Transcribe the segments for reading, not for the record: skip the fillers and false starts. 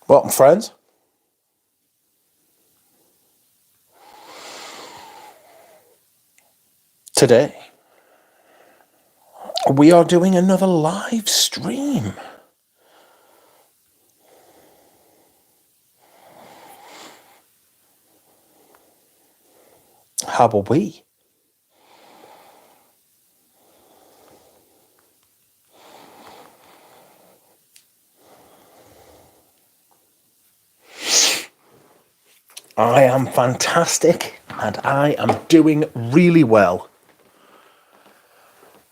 Welcome, friends. Today, we are doing another live stream. How are we? I am fantastic, and I am doing really well.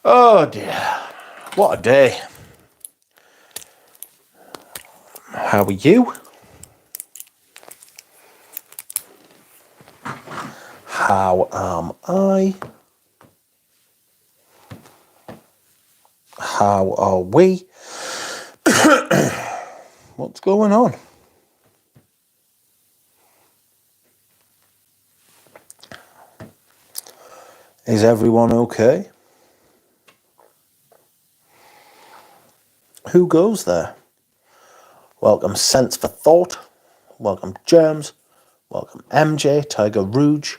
Oh dear, what a day. How are you? How am I? How are we? What's going on? Is everyone okay? Who goes there? Welcome, Sense for Thought. Welcome, Germs. Welcome, MJ, Tiger Rouge.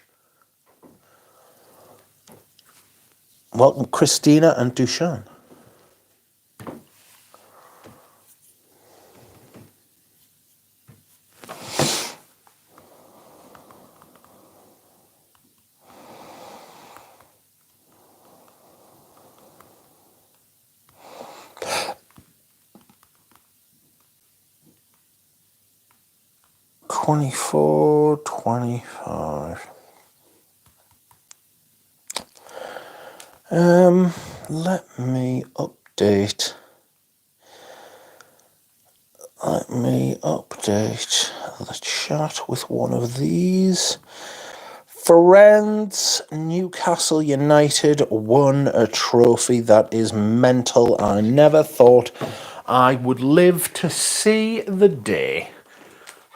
Welcome, Christina and Dushan. $24.25. Let me update. The chat with one of these. Friends, Newcastle United won a trophy that is mental. I never thought I would live to see the day.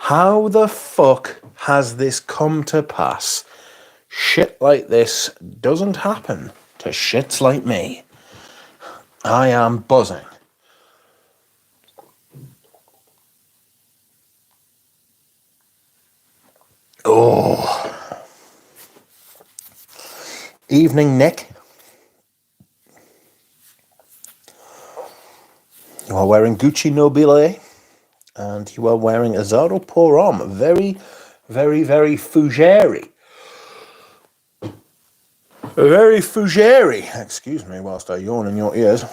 How the fuck has this come to pass? Shit like this doesn't happen to shits like me. I am buzzing. Oh. Evening, Nick. You are wearing Gucci Nobile, and you are wearing a Zaro Porom. Very, very, very fougere. Very fougere. Excuse me whilst I yawn in your ears.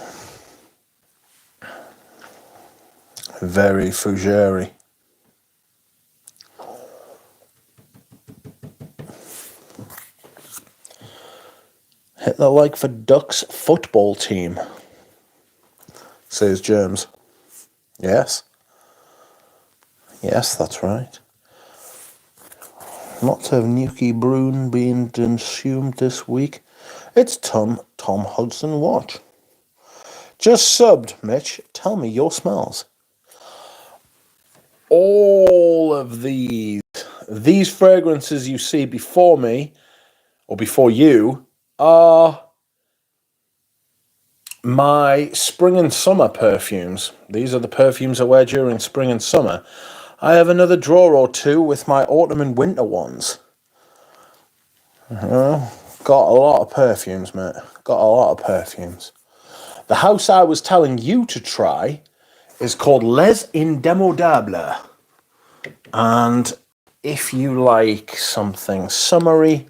Very fougere. Hit the like for Ducks football team, says Germs. Yes. Yes, that's right. Lots of Nuki Brune being consumed this week. It's Tom Hudson Watch. Just subbed, Mitch. Tell me your smells. All of these fragrances you see before me, or before you, are my spring and summer perfumes. These are the perfumes I wear during spring and summer. I have another drawer or two with my autumn and winter ones. Got a lot of perfumes, mate. Got a lot of perfumes. The house I was telling you to try is called Les Indemodables. And if you like something summery,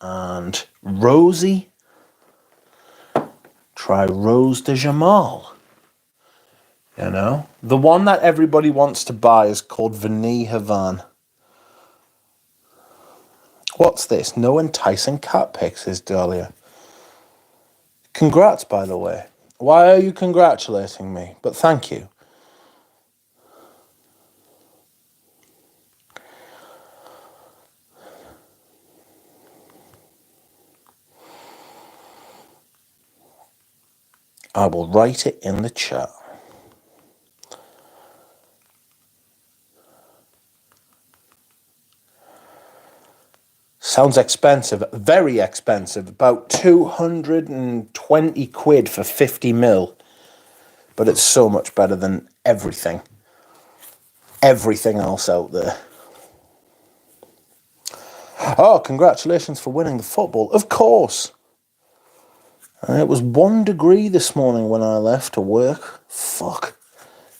and rosy, try Rose de Jamal. You know, the one that everybody wants to buy is called Vanille Havane. What's this? No enticing cat pics, says Dahlia. Congrats, by the way. Why are you congratulating me? But thank you. I will write it in the chat. Sounds expensive, very expensive, about 220 quid for 50 mil. But it's so much better than everything else out there. Oh, congratulations for winning the football. Of course. And it was 1 degree this morning when I left to work. Fuck.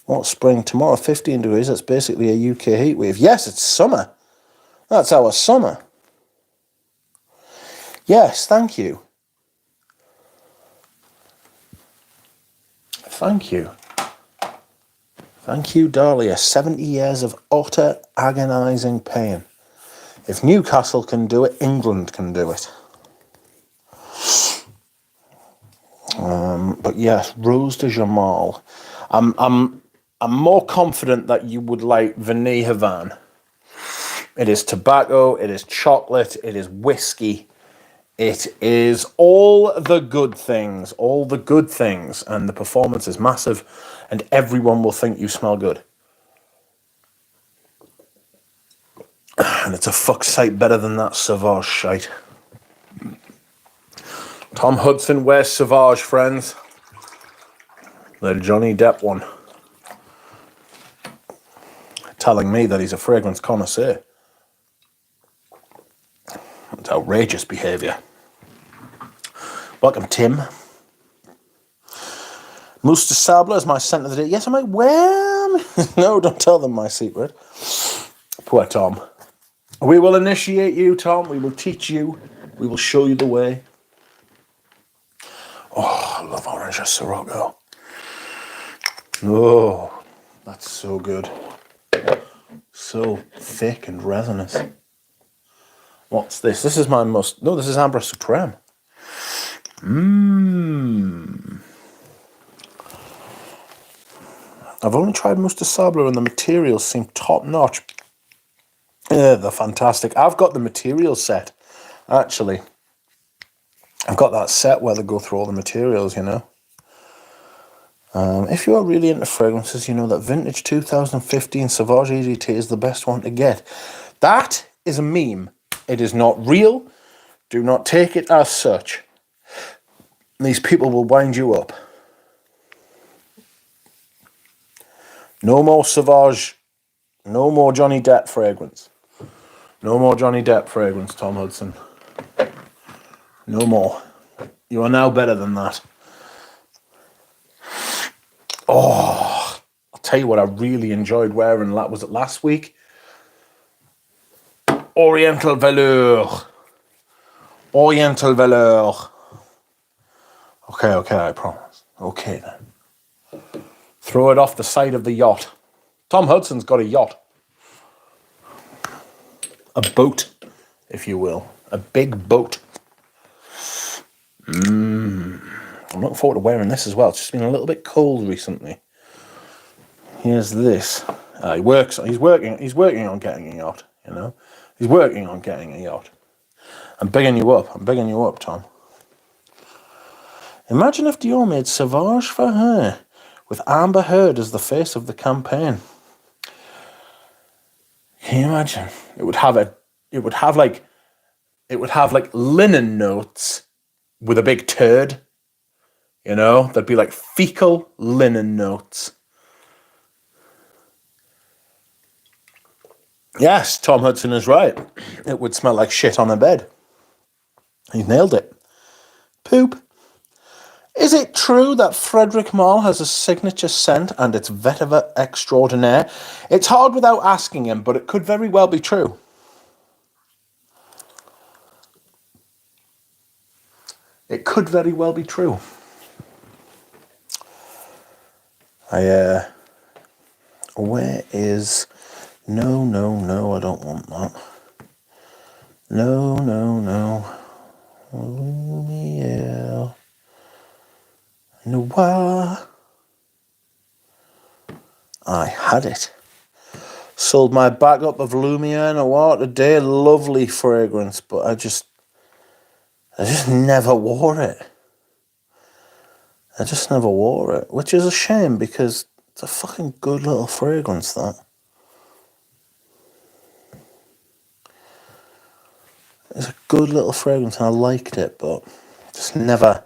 What spring? Tomorrow, 15 degrees. That's basically a UK heat wave. Yes, it's summer. That's our summer. Yes, thank you. Thank you. Thank you, Dahlia. 70 years of utter agonising pain. If Newcastle can do it, England can do it. But yes, Rose de Jamal. I'm more confident that you would like Vanille Havane. It is tobacco, it is chocolate, it is whiskey. It is all the good things, and the performance is massive, and everyone will think you smell good. And it's a fuck's sight better than that Sauvage shite. Tom Hudson wears Sauvage, friends. The Johnny Depp one. Telling me that he's a fragrance connoisseur. It's outrageous behaviour. Welcome, Tim. Mousse de Sable is my scent of the day. Yes, I'm like, well, no, don't tell them my secret. Poor Tom. We will initiate you, Tom. We will teach you. We will show you the way. Oh, I love orange Sirocco. Oh, that's so good. So thick and resinous. What's this? This is my must. No, this is Ambre Supreme. I've only tried Mousse de Sable and the materials seem top notch. Yeah, they're fantastic. I've got the material set, actually. I've got that set where they go through all the materials, you know. If you are really into fragrances, you know that vintage 2015 Sauvage EDT is the best one to get. That is a meme. It is not real. Do not take it as such. These people will wind you up. No more Sauvage. No more Johnny Depp fragrance. No more Johnny Depp fragrance, Tom Hudson. No more. You are now better than that. Oh, I'll tell you what I really enjoyed wearing. Was it last week? Oriental Velour. Oriental Velour. Okay, I promise. Okay, then. Throw it off the side of the yacht. Tom Hudson's got a yacht. A boat, if you will. A big boat. I'm looking forward to wearing this as well. It's just been a little bit cold recently. Here's this. He's working on getting a yacht, you know. He's working on getting a yacht. I'm bigging you up, Tom. Imagine if Dior made Sauvage for her, with Amber Heard as the face of the campaign. Can you imagine? It would have like linen notes with a big turd. You know, there'd be like fecal linen notes. Yes, Tom Hudson is right. It would smell like shit on a bed. He nailed it. Poop. Is it true that Frederic Malle has a signature scent and it's vetiver extraordinaire? It's hard without asking him, but it could very well be true. It could very well be true. Where is... No, I don't want that. No. Lumiere. Noir. I had it. Sold my backup of Lumiere Noir today. Lovely fragrance, but I just never wore it. Which is a shame because it's a fucking good little fragrance, that. It's a good little fragrance, and I liked it, but just never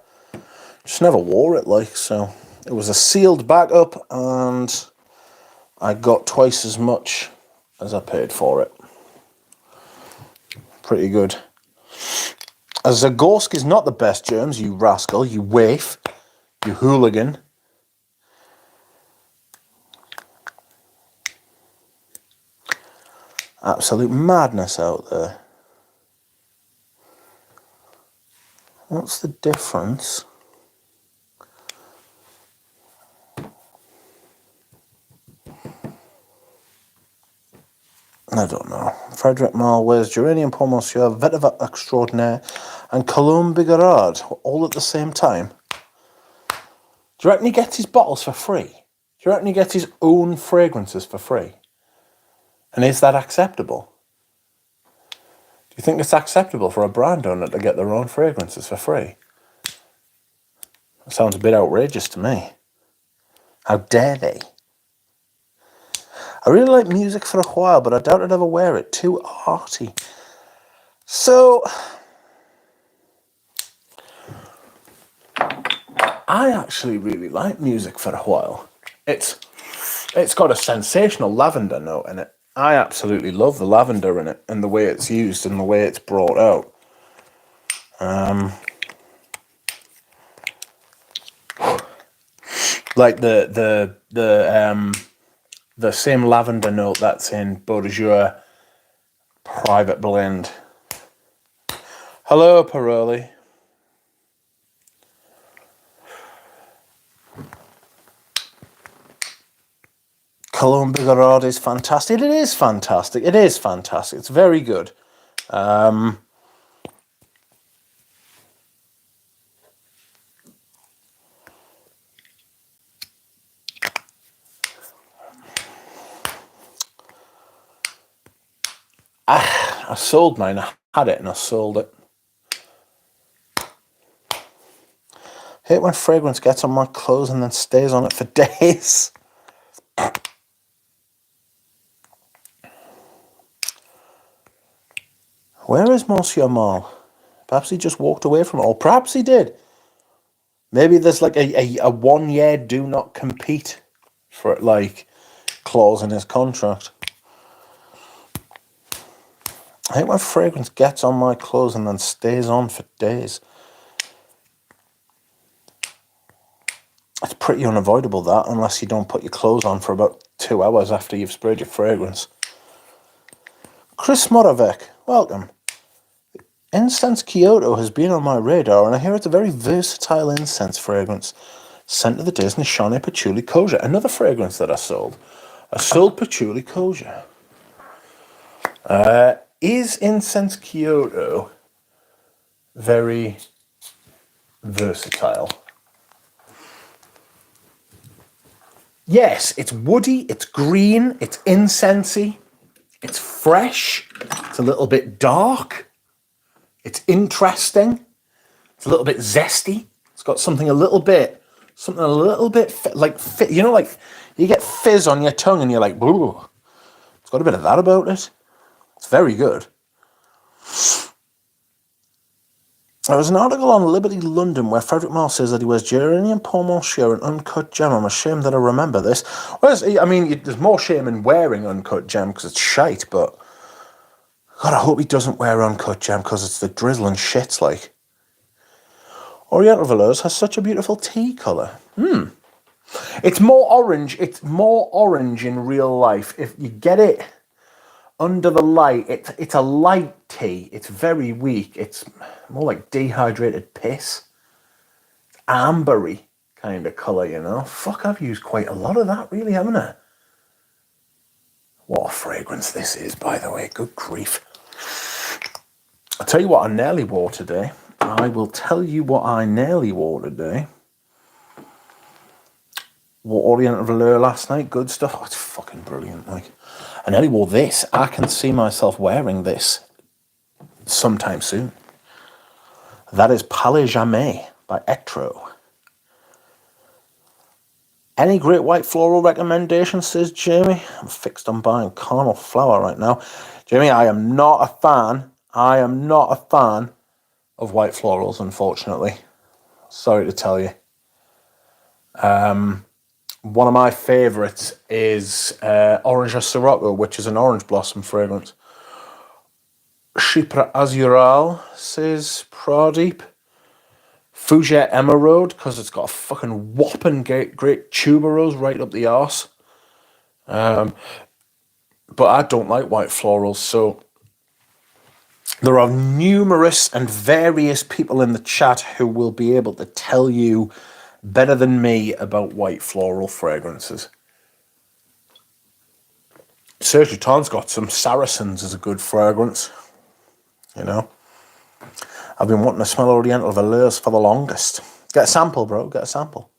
wore it. Like, so it was a sealed backup, and I got twice as much as I paid for it. Pretty good. Zagorski's not the best germs, you rascal, you waif, you hooligan. Absolute madness out there. What's the difference? I don't know. Frederic Malle wears Geranium Pour Monsieur, Vetiver Extraordinaire, and Cologne Bigarade all at the same time. Do you reckon he gets his bottles for free? Do you reckon he gets his own fragrances for free? And is that acceptable? Do you think it's acceptable for a brand owner to get their own fragrances for free? That sounds a bit outrageous to me. How dare they? I really like Music for a While, but I doubt I'd ever wear it. Too arty. So, I actually really like Music for a While. It's got a sensational lavender note in it. I absolutely love the lavender in it, and the way it's used and the way it's brought out. Like the same lavender note that's in Bourjois Private Blend. Hello, Paroli. Cologne Bigarade is fantastic. It is fantastic. It is fantastic. It's very good. I sold mine. I had it and I sold it. Hate when fragrance gets on my clothes and then stays on it for days. Where is Monsieur Malle? Perhaps he just walked away from it, or perhaps he did. Maybe there's like a 1 year do not compete for like clause in his contract. I hate when fragrance gets on my clothes and then stays on for days. It's pretty unavoidable, that, unless you don't put your clothes on for about 2 hours after you've sprayed your fragrance. Chris Moravec, welcome. Incense Kyoto has been on my radar, and I hear it's a very versatile incense fragrance. Scent of the Disney Shani Patchouli Kosher, another fragrance that I sold. I sold Patchouli Kosher. Is Incense Kyoto very versatile? Yes, it's woody, it's green, it's incensey, it's fresh, it's a little bit dark. It's interesting. It's a little bit zesty. It's got something a little bit like, you know, like you get fizz on your tongue and you're like, ooh. It's got a bit of that about it. It's very good. There was an article on Liberty London where Frederic Malle says that he wears Geranium Pour Monsieur and Uncut Gem. I'm ashamed that I remember this. Whereas, I mean, there's more shame in wearing Uncut Gem because it's shite, but God, I hope he doesn't wear Uncut Gem because it's the drizzle and shits like. Oriental Velours has such a beautiful tea colour. It's more orange. It's more orange in real life. If you get it under the light, it's a light tea. It's very weak. It's more like dehydrated piss. Ambery kind of colour, you know. Fuck, I've used quite a lot of that, really, haven't I? What a fragrance this is, by the way. Good grief. I'll tell you what I nearly wore today. I will tell you what I nearly wore today. Wore Oriental Velour last night. Good stuff. Oh, it's fucking brilliant. Like, I nearly wore this. I can see myself wearing this sometime soon. That is Palais Jamais by Etro. Any great white floral recommendations, says Jamie? I'm fixed on buying Carnal Flower right now. Jamie, I am not a fan I am not a fan of white florals, unfortunately. Sorry to tell you. One of my favourites is Orange Sirocco, which is an orange blossom fragrance. Chypre Azural, says Pradeep. Fougere Emerald, because it's got a fucking whopping great tuberose right up the arse. But I don't like white florals, so there are numerous and various people in the chat who will be able to tell you better than me about white floral fragrances. Serge Lutens got some. Saracens as a good fragrance, you know. I've been wanting to smell Oriental Velours for the longest. Get a sample, bro. Get a sample.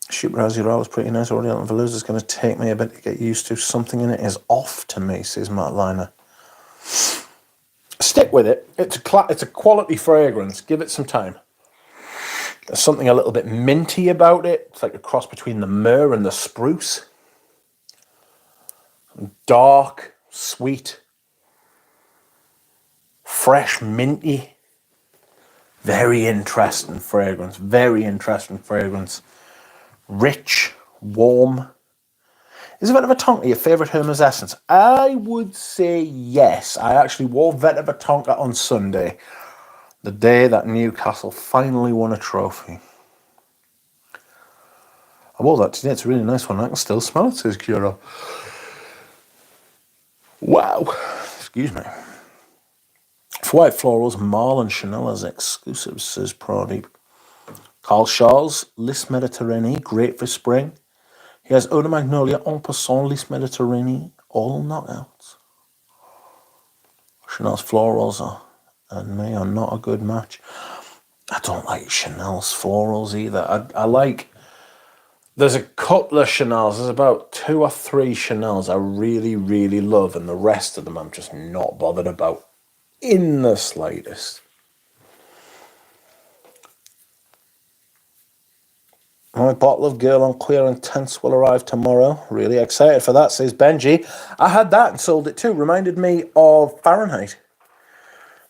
Chypre Azural is pretty nice. Oriental Velours is going to take me a bit to get used to. Something in it is off to me, says Matt Liner. Stick with it. It's a quality fragrance. Give it some time. There's something a little bit minty about it. It's like a cross between the myrrh and the spruce. Dark, sweet, fresh, minty. Very interesting fragrance. Very interesting fragrance. Rich, warm. Is Vetiver Tonka your favourite Hermes essence? I would say yes. I actually wore Vetiver Tonka on Sunday, the day that Newcastle finally won a trophy. I wore that today. It's a really nice one. I can still smell it, says Kira. Wow. Excuse me. For white florals, Marl and Chanel as exclusives, says Pradeep. Carl Charles, Lys Méditerranée, great for spring. He has Eau de Magnolia, En Passant, Lys Méditerranée, all knockouts. Chanel's florals and me are not a good match. I don't like Chanel's florals either. I like... There's a couple of Chanel's. There's about 2 or 3 Chanel's I really, really love, and the rest of them I'm just not bothered about in the slightest. My bottle of Girl on Queer Intense will arrive tomorrow. Really excited for that, says Benji. I had that and sold it too. Reminded me of Fahrenheit.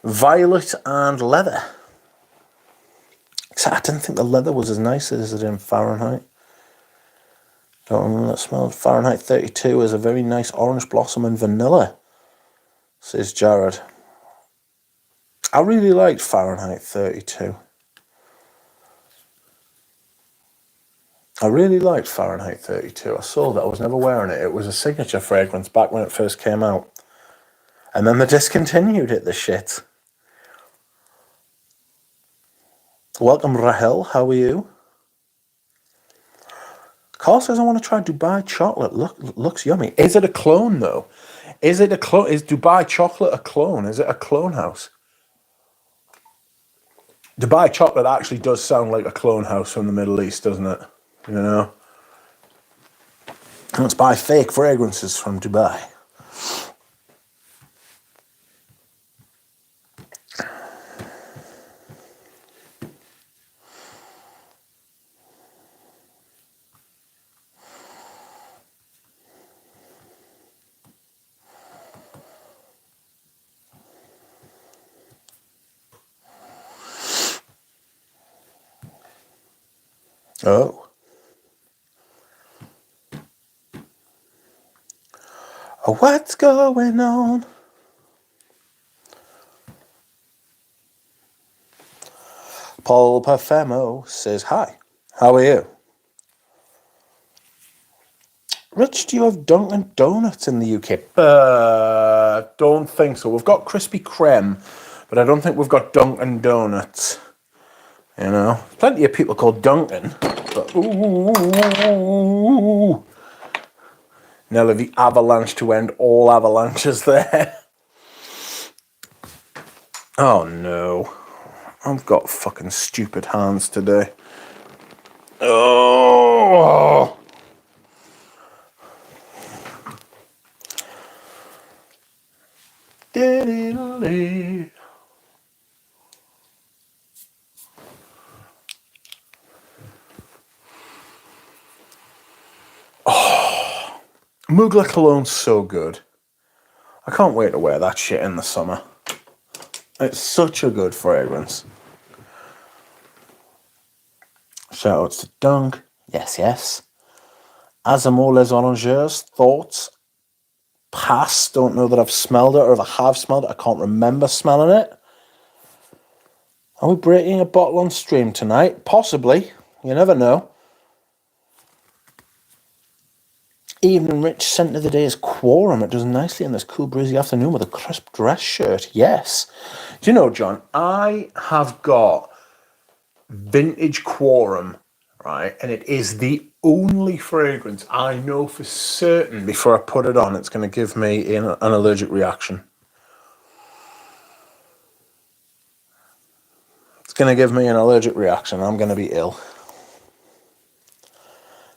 Violet and leather. Except I didn't think the leather was as nice as it in Fahrenheit. Don't remember that smell. Fahrenheit 32 is a very nice orange blossom and vanilla, says Jared. I really liked Fahrenheit 32. I really liked Fahrenheit 32. I sold it. I was never wearing it. It was a signature fragrance back when it first came out. And then they discontinued it, the shit. Welcome, Rahel. How are you? Carl says, I want to try Dubai chocolate. Looks yummy. Is it a clone, though? Is it a clone? Is Dubai chocolate a clone? Is it a clone house? Dubai chocolate actually does sound like a clone house from the Middle East, doesn't it? You know? Let's buy fake fragrances from Dubai. Oh. What's going on? Paul Parfemo says, hi, how are you? Rich, do you have Dunkin' Donuts in the UK? Don't think so. We've got Krispy Kreme, but I don't think we've got Dunkin' Donuts. You know, plenty of people called Dunkin', but ooh. Nelly, the avalanche to end all avalanches there. Oh no. I've got fucking stupid hands today. Oh! Diddly. Oh, Mugler cologne's so good. I can't wait to wear that shit in the summer. It's such a good fragrance. Shout outs to Dunk. Yes, yes. Amours les Orangers. Thoughts. Pass. Don't know that I've smelled it, or if I have smelled it, I can't remember smelling it. Are we breaking a bottle on stream tonight? Possibly. You never know. Evening rich scent of the day is Quorum. It does nicely in this cool breezy afternoon with a crisp dress shirt. Yes. Do you know, John, I have got vintage Quorum, right? And it is the only fragrance I know for certain before I put it on it's going to give me an allergic reaction. It's going to give me an allergic reaction. I'm going to be ill.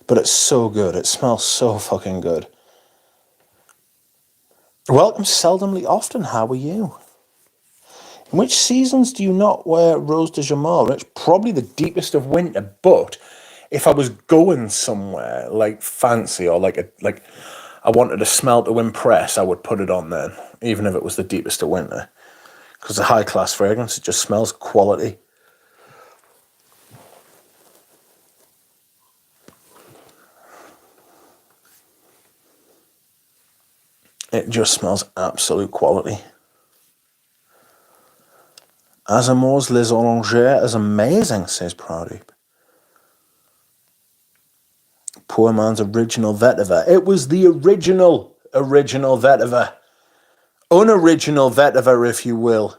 But it's so good. It smells so fucking good. Welcome seldomly often. How are you? In which seasons do you not wear Rose de Jamal? It's probably the deepest of winter, but if I was going somewhere like fancy or like I wanted a smell to impress, I would put it on then, even if it was the deepest of winter. Because it's a high-class fragrance, it just smells quality. It just smells absolute quality. Amours les Orangers is amazing, says Pradeep. Poor man's original vetiver. It was the original vetiver. Unoriginal vetiver, if you will.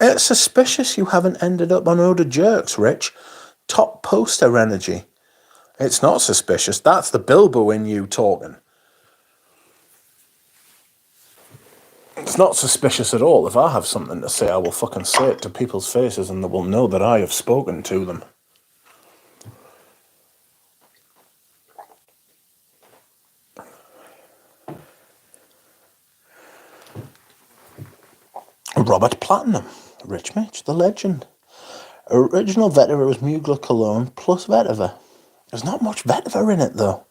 It's suspicious you haven't ended up on Eau de Jerks, Rich. Top poster energy. It's not suspicious. That's the Bilbo in you talking. It's not suspicious at all. If I have something to say, I will fucking say it to people's faces and they will know that I have spoken to them. Robert Platinum. Rich Mitch, the legend. Original vetiver was Mugler Cologne plus vetiver. There's not much vetiver in it, though.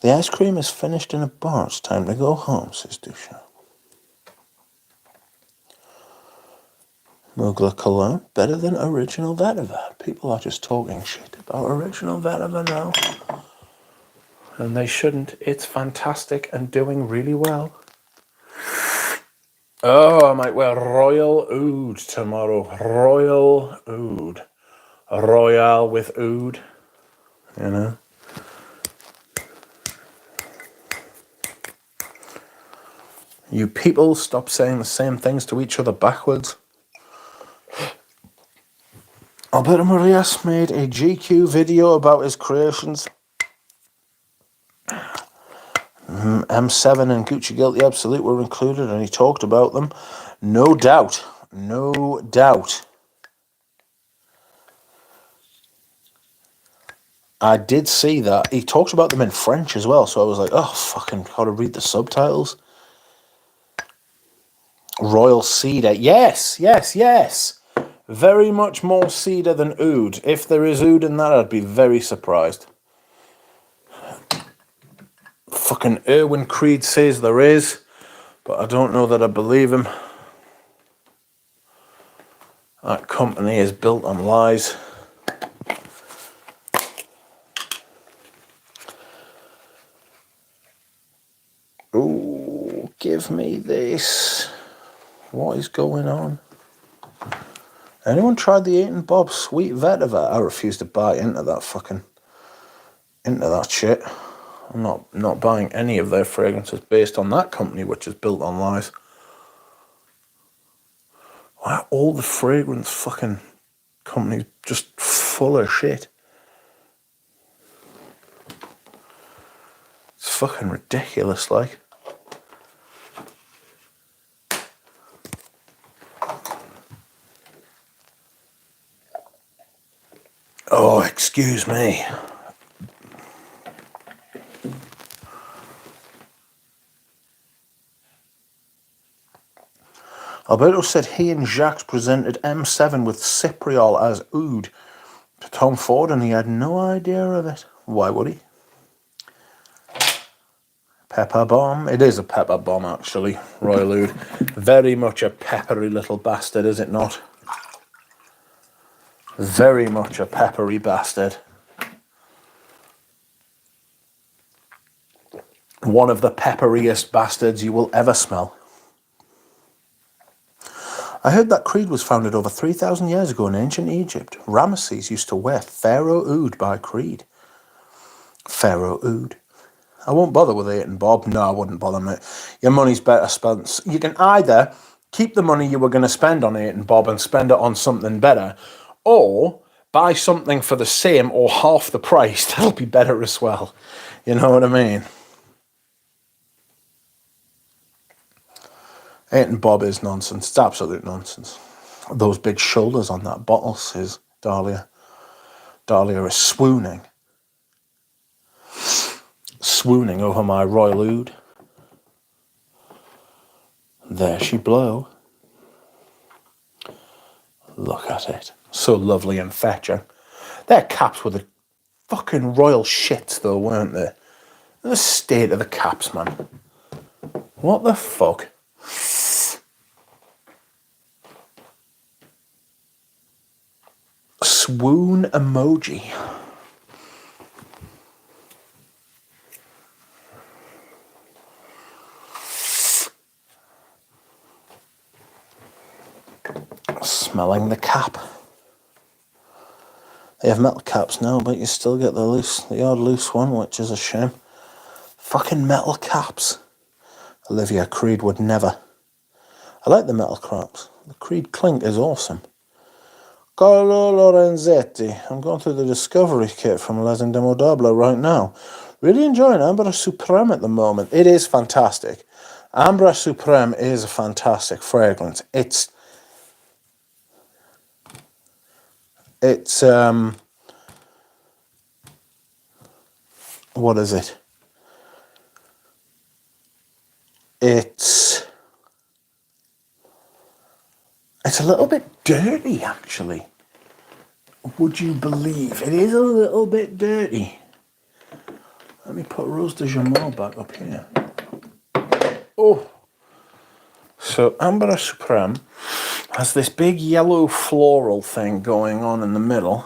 The ice cream is finished in a bar. It's time to go home, says Dusha. Mugler Cologne, better than original vetiver. People are just talking shit about original vetiver now. And they shouldn't. It's fantastic and doing really well. Oh, I might wear Royal Oud tomorrow. Royal Oud. Royale with Oud. You know? You people, stop saying the same things to each other backwards. Alberto Morillas made a GQ video about his creations. M7 and Gucci Guilty Absolute were included and he talked about them. No doubt. No doubt. I did see that. He talks about them in French as well, so I was like, oh, fucking gotta read the subtitles. Royal Cedar. Yes, yes, yes. Very much more cedar than oud. If there is oud in that, I'd be very surprised. Fucking Erwin Creed says there is, but I don't know that I believe him. That company is built on lies. Ooh, give me this. What is going on? Anyone tried the Eaton Bob Sweet Vetiver? I refuse to buy into that shit. I'm not buying any of their fragrances based on that company, which is built on lies. Why are all the fragrance fucking companies just full of shit? It's fucking ridiculous, like. Oh, excuse me. Alberto said he and Jacques presented M7 with Cypriol as oud. to Tom Ford, and he had no idea of it. Why would he? Pepper bomb. It is a pepper bomb, actually, Royal Oud. Very much a peppery little bastard, is it not? Very much a peppery bastard. One of the pepperiest bastards you will ever smell. I heard that creed was founded over 3,000 years ago in ancient Egypt. Ramesses used to wear Pharaoh Oud by creed. Pharaoh Oud. I won't bother with 8 and Bob. No, I wouldn't bother, mate. Your money's better spent. You can either keep the money you were going to spend on 8 and Bob and spend it on something better, or buy something for the same or half the price. That'll be better as well. You know what I mean? 8 and Bob is nonsense. It's absolute nonsense. Those big shoulders on that bottle, says Dahlia. Dahlia is swooning. Swooning over my Royal Oud. There she blow. Look at it. So lovely and fetching. Their caps were the fucking royal shits though, weren't they? The state of the caps, man. What the fuck? Swoon emoji. Smelling the cap. They have metal caps now, but you still get the odd loose one, which is a shame. Fucking metal caps. Olivia Creed would never. I like the metal caps. The Creed clink is awesome. Carlo Lorenzetti. I'm going through the Discovery kit from Les Indemodables right now. Really enjoying Ambra Supreme at the moment. It is fantastic. Ambra Supreme is a fantastic fragrance. It's what is it? It's a little bit dirty, actually. Would you believe? It is a little bit dirty. Let me put Rose de Jamal back up here. Oh. So Ambra Supreme has this big yellow floral thing going on in the middle.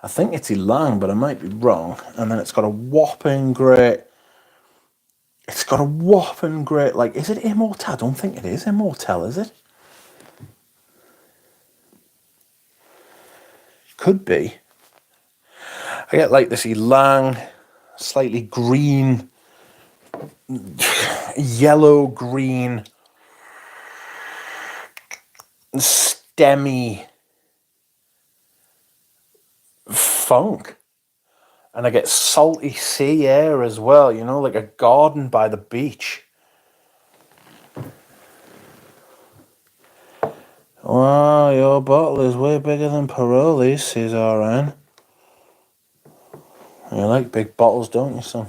I think it's ylang, but I might be wrong. And then it's got a whopping great... It's got a whopping great... Like, is it Immortal? I don't think it is Immortal, is it? Could be. I get like this ylang, slightly green, yellow-green, stemmy funk. And I get salty sea air as well, you know, like a garden by the beach. Wow, your bottle is way bigger than Paroli's, says RN. You like big bottles, don't you, son?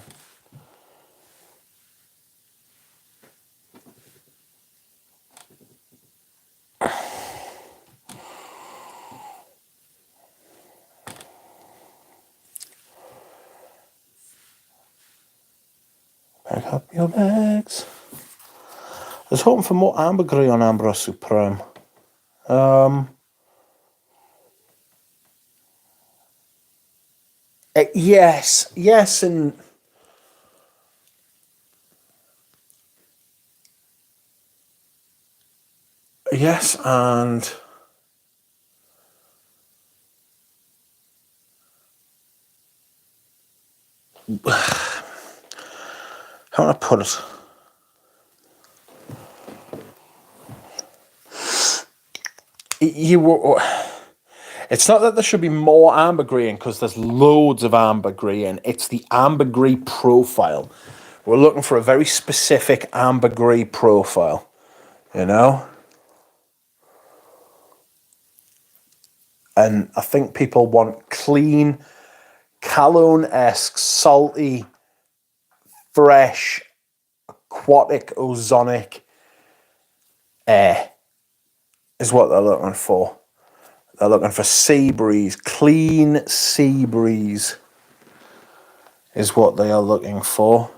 Pick up your bags. I was hoping for more ambergris on Ambra Supreme. Yes, and yes, and how do I put it? It's not that there should be more ambergris in, because there's loads of ambergris in. It's the ambergris profile. We're looking for a very specific ambergris profile, you know? And I think people want clean, Cologne-esque, salty, fresh, aquatic, ozonic air is what they're looking for. They're looking for sea breeze. Clean sea breeze is what they are looking for.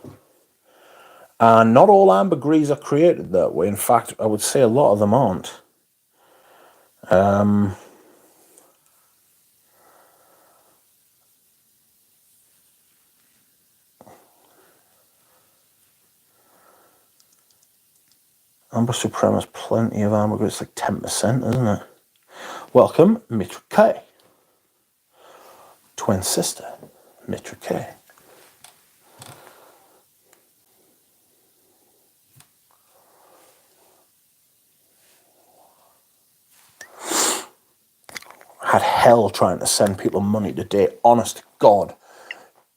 And not all ambergris are created that way. In fact, I would say a lot of them aren't. Amber Supreme has plenty of ambergris. It's like 10%, isn't it? Welcome, Mitra K. Twin sister, Mitra K. Had hell trying to send people money today, honest to God.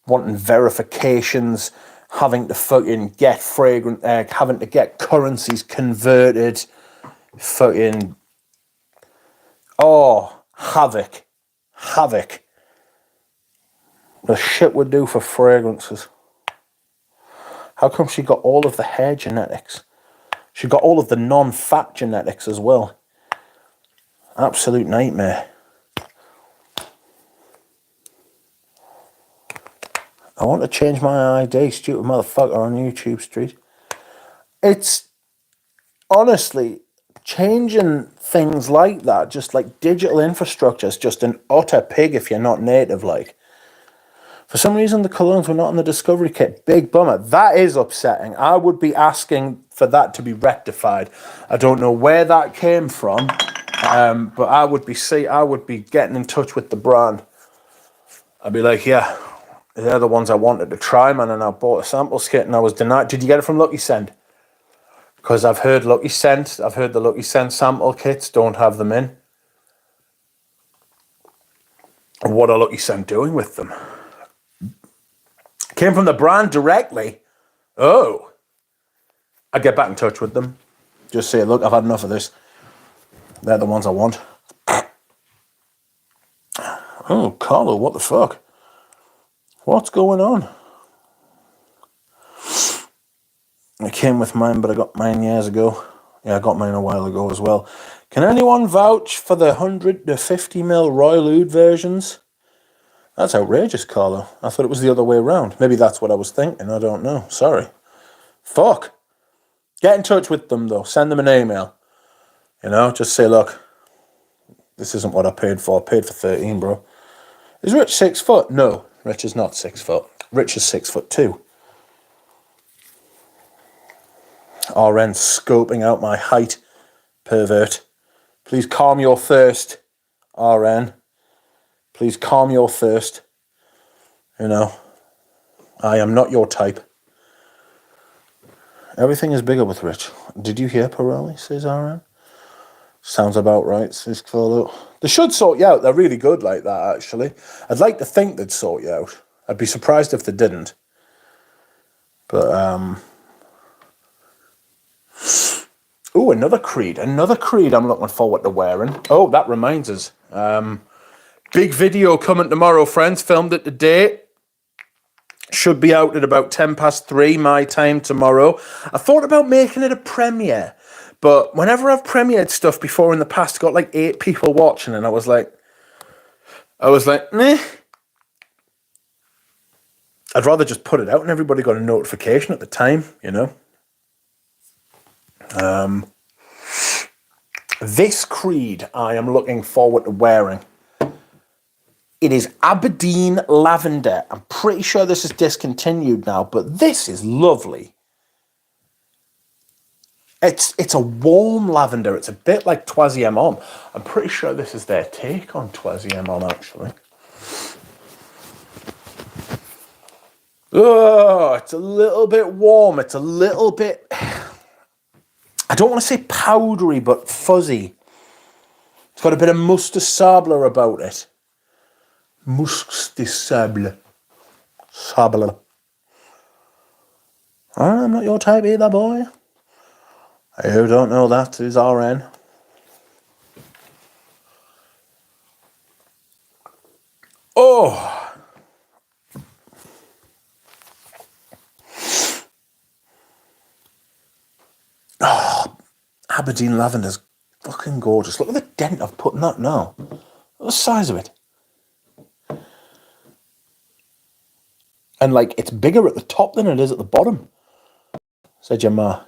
Wanting verifications, having to fucking get having to get currencies converted, fucking, havoc. The shit would do for fragrances. How come she got all of the hair genetics? She got all of the non-fat genetics as well. Absolute nightmare. I want to change my ID, stupid motherfucker, on YouTube Street. It's honestly changing things like that, just like digital infrastructure, is just an utter pig if you're not native. Like, for some reason, the colognes were not in the discovery kit. Big bummer. That is upsetting. I would be asking for that to be rectified. I don't know where that came from, but I would be getting in touch with the brand. I'd be like, yeah. They're the ones I wanted to try, man, and I bought a sample kit and I was denied. Did you get it from Lucky Scent? Because I've heard the Lucky Scent sample kits don't have them in. What are Lucky Scent doing with them? Came from the brand directly. Oh. I'd get back in touch with them. Just say, look, I've had enough of this. They're the ones I want. Oh, Carlo, what the fuck? What's going on? I came with mine, but I got mine years ago. Yeah, I got mine a while ago as well. Can anyone vouch for the 100 to 50 ml Royal Oud versions? That's outrageous, Carlo. I thought it was the other way around. Maybe that's what I was thinking. I don't know. Sorry. Fuck. Get in touch with them, though. Send them an email. You know, just say, look, this isn't what I paid for. I paid for 13, bro. Is Rich 6 foot? No, Rich is not 6 foot. Rich is 6'2". RN scoping out my height, pervert. Please calm your thirst, RN. Please calm your thirst. You know, I am not your type. Everything is bigger with Rich. Did you hear Pirelli, says RN? Sounds about right, says Claudio. They should sort you out. They're really good like that, actually. I'd like to think they'd sort you out. I'd be surprised if they didn't. But, oh, another Creed. Another Creed I'm looking forward to wearing. Oh, that reminds us. Big video coming tomorrow, friends. Filmed it today. Should be out at about 3:10 my time tomorrow. I thought about making it a premiere. But whenever I've premiered stuff before in the past, got like 8 people watching, and I was like, meh. I'd rather just put it out and everybody got a notification at the time, you know. This Creed I am looking forward to wearing. It is Aberdeen Lavender. I'm pretty sure this is discontinued now, but this is lovely. It's a warm lavender. It's a bit like Troisième Homme. I'm pretty sure this is their take on Troisième Homme, actually. Oh, it's a little bit warm. It's a little bit, I don't want to say powdery, but fuzzy. It's got a bit of mousse de sable about it. Mousse de sable. Sable. I'm not your type either, boy. You don't know that is RN. Oh! Oh, Aberdeen Lavender's fucking gorgeous. Look at the dent I've put in that now. Look at the size of it. And like, it's bigger at the top than it is at the bottom, said your ma.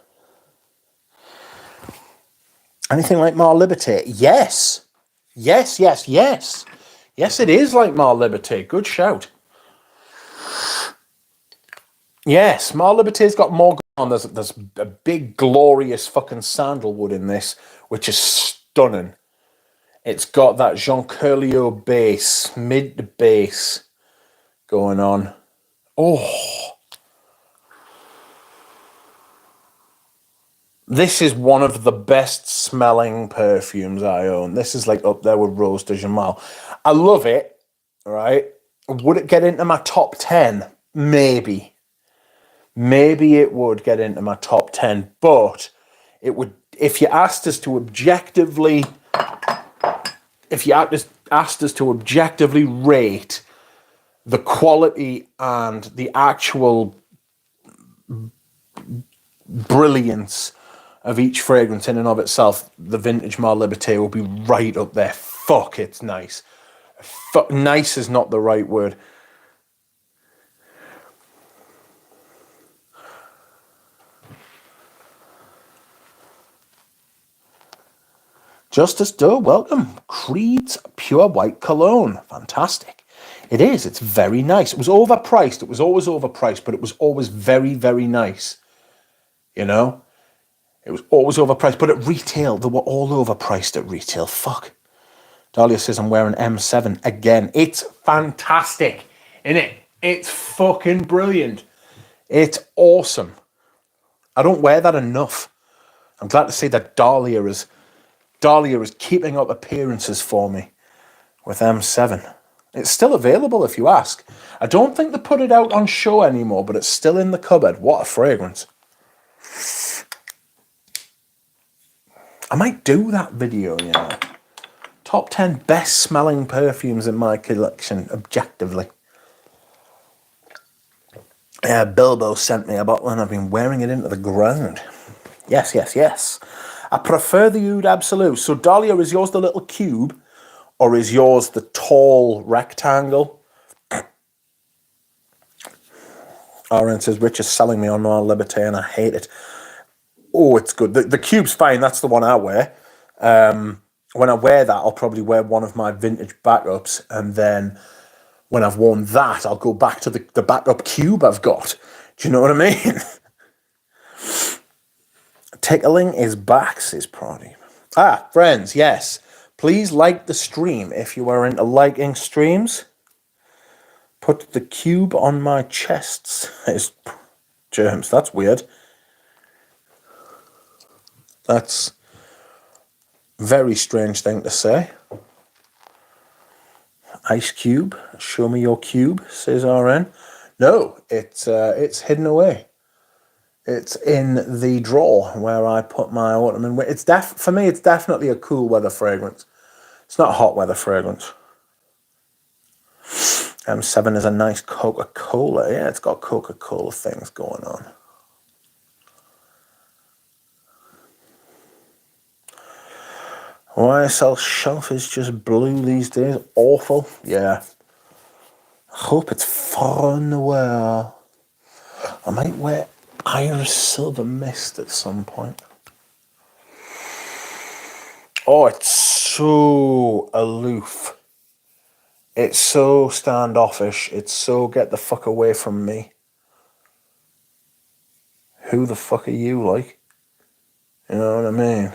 Anything like Mar Liberté? Yes. Yes, yes, yes. Yes, it is like Mar Liberté. Good shout. Yes, Mar Liberté's got more going on. There's a big, glorious fucking sandalwood in this, which is stunning. It's got that Jean Curlio bass, mid to bass going on. Oh. This is one of the best smelling perfumes I own. This is like up there with Rose de Jamal. I love it, right? Would it get into my top 10? Maybe. Maybe it would get into my top 10, but it would, if you asked us to objectively, rate the quality and the actual brilliance of each fragrance in and of itself, the vintage Mar Liberté will be right up there. Fuck, it's nice. Nice is not the right word. Justice Doe, welcome. Creed's Pure White Cologne. Fantastic. It is. It's very nice. It was overpriced. It was always overpriced, but it was always very, very nice. You know? It was always overpriced, but at retail, they were all overpriced at retail. Fuck. Dahlia says I'm wearing M7 again. It's fantastic, isn't it? It's fucking brilliant. It's awesome. I don't wear that enough. I'm glad to see that Dahlia is keeping up appearances for me with M7. It's still available if you ask. I don't think they put it out on show anymore, but it's still in the cupboard. What a fragrance. I might do that video, you know. Top 10 best smelling perfumes in my collection, objectively. Yeah, Bilbo sent me a bottle and I've been wearing it into the ground. Yes, yes, yes. I prefer the Oud Absolute. So, Dahlia, is yours the little cube or is yours the tall rectangle? Aaron says, Rich is selling me on Mar Liberté and I hate it. Oh, it's good. The cube's fine. That's the one I wear. When I wear that, I'll probably wear one of my vintage backups. And then when I've worn that, I'll go back to the backup cube I've got. Do you know what I mean? Tickling is back, says Proddy. Ah, friends, yes. Please like the stream if you are into liking streams. Put the cube on my chest, says Germs. That's weird. That's a very strange thing to say. Ice Cube, show me your cube, says RN. No, it's hidden away. It's in the drawer where I put my autumn and winter. For me, it's definitely a cool weather fragrance. It's not a hot weather fragrance. M7 is a nice Coca-Cola. Yeah, it's got Coca-Cola things going on. YSL shelf is just blue these days. Awful. Yeah. I hope it's fun to wear. I might wear Iris Silver Mist at some point. Oh, it's so aloof. It's so standoffish. It's so get the fuck away from me. Who the fuck are you, like? You know what I mean?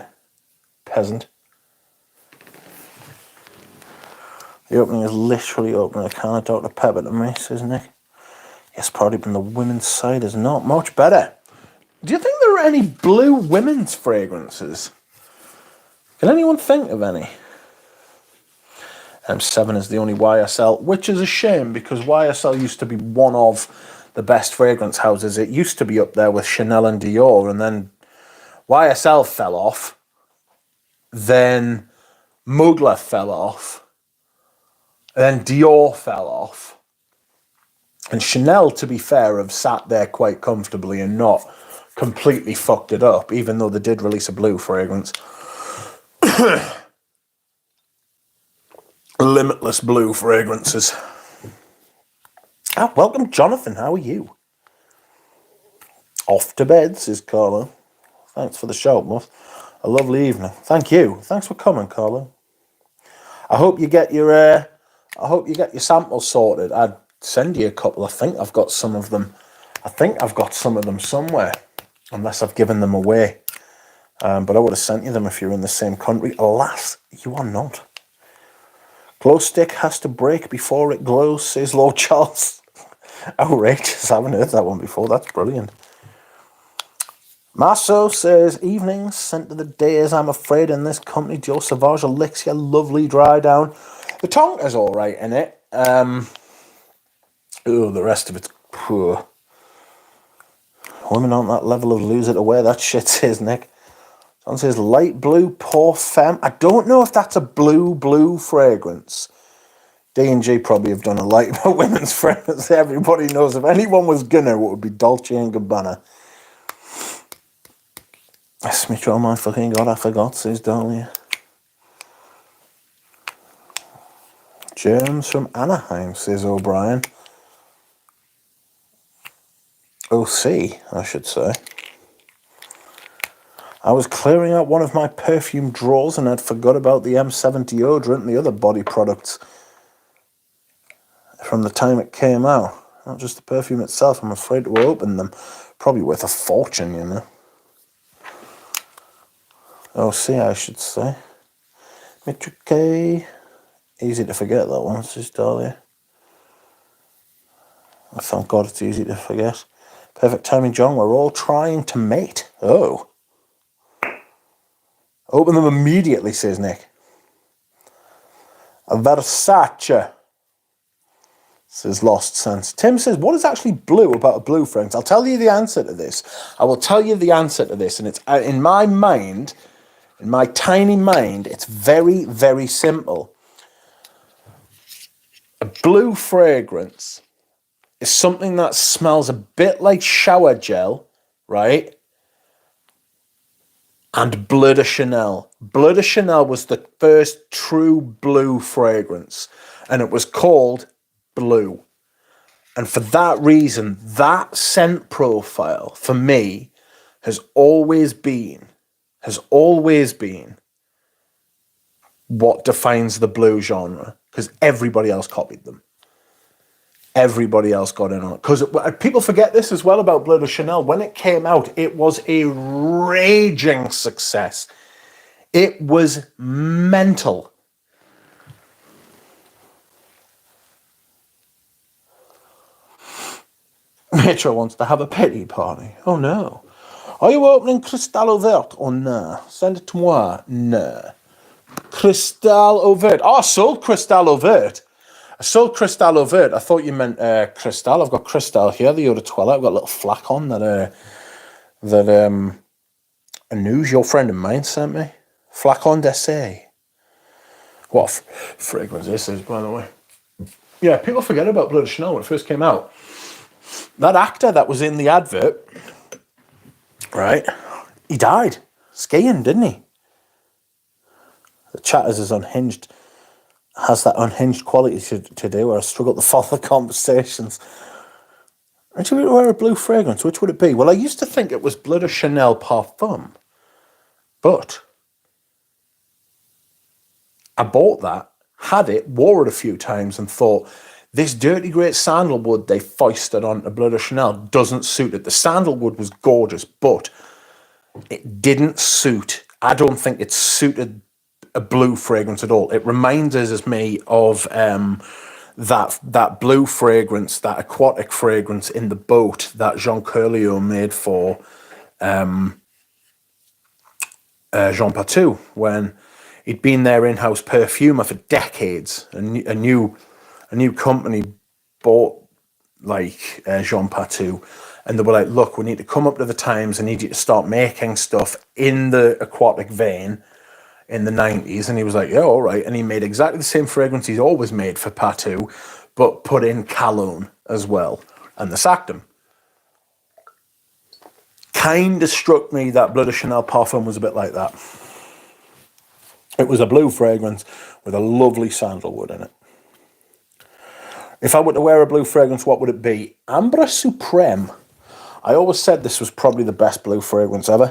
Peasant. The opening is literally opening a can of Dr. Pepper to me, says Nick. Yes, probably from the women's side is not much better. Do you think there are any blue women's fragrances? Can anyone think of any? M7 is the only YSL, which is a shame because YSL used to be one of the best fragrance houses. It used to be up there with Chanel and Dior, and then YSL fell off. Then Mugler fell off. Then Dior fell off. And Chanel, to be fair, have sat there quite comfortably and not completely fucked it up, even though they did release a blue fragrance. limitless blue fragrances. Welcome, Jonathan. How are you? Off to bed, says Carlo. Thanks for the shout, Muff. A lovely evening. Thank you. Thanks for coming, Carlo. I hope you get your samples sorted. I'd send you a couple. I think I've got some of them. Somewhere, unless I've given them away. But I would have sent you them if you're in the same country. Alas, you are not. Glow stick has to break before it glows, says Lord Charles. Outrageous. I haven't heard that one before. That's brilliant. Masso says, evenings, scent of the days, I'm afraid, in this company. Joe Savage Elixir, lovely dry down. The Tonka's all right in it. The rest of it's poor. Women aren't that level of loser to wear that shit, says Nick. John says, light blue, pour femme. I don't know if that's a blue fragrance. D&G probably have done a light women's fragrance. Everybody knows if anyone was gonna, it would be Dolce & Gabbana. Smith, oh my fucking god, I forgot, says Dahlia. Germs from Anaheim, says O'Brien. OC, I should say. I was clearing out one of my perfume drawers and I'd forgot about the M7 deodorant and the other body products from the time it came out. Not just the perfume itself, I'm afraid to open them. Probably worth a fortune, you know. OC, I should say. Mitrique. Easy to forget that one, says Dahlia. Oh, thank God it's easy to forget. Perfect timing, John. We're all trying to mate. Oh. Open them immediately, says Nick. A Versace, says Lost Sense. Tim says, what is actually blue about a blue fragrance? I'll tell you the answer to this. I will tell you the answer to this. And it's in my mind, in my tiny mind, it's very, very simple. A blue fragrance is something that smells a bit like shower gel, right? And Bleu de Chanel. Bleu de Chanel was the first true blue fragrance. And it was called Blue. And for that reason, that scent profile, for me, has always been what defines the blue genre. Because everybody else copied them. Everybody else got in on it. Because people forget this as well about Bleu de Chanel. When it came out, it was a raging success. It was mental. Metro wants to have a pity party. Oh no. Are you opening Cristal Vert or no? Send it to moi. No. Cristal Vert. Oh, I sold Cristal Vert. I sold Cristal Vert. I thought you meant Cristal. I've got Cristal here, the Eau de Toilette. I've got a little flacon that Anuj, your friend of mine, sent me. Flacon d'essai. What fragrance this is, by the way. Yeah, people forget about Bleu de Chanel when it first came out. That actor that was in the advert, right, he died skiing, didn't he? The chat is as unhinged, has that unhinged quality today where I struggle to follow the conversations. Would you wear a blue fragrance? Which would it be? Well, I used to think it was Bleu de Chanel Parfum, but I bought that, had it, wore it a few times and thought, this dirty great sandalwood they foisted onto Bleu de Chanel doesn't suit it. The sandalwood was gorgeous, but it didn't suit. I don't think it suited a blue fragrance at all. It reminds us as me of that blue fragrance, that aquatic fragrance in the boat that Jean Curlio made for Jean Patou when he'd been their in-house perfumer for decades. A new company bought like Jean Patou, and they were like, look, we need to come up to the times. I need you to start making stuff in the aquatic vein in the 90s. And he was like, yeah, all right. And he made exactly the same fragrance he's always made for Patou, but put in cologne as well. And they sacked him. Kind of struck me that Bleu de Chanel Parfum was a bit like that. It was a blue fragrance with a lovely sandalwood in it. If I were to wear a blue fragrance, what would it be? Ambre Supreme. I always said this was probably the best blue fragrance ever,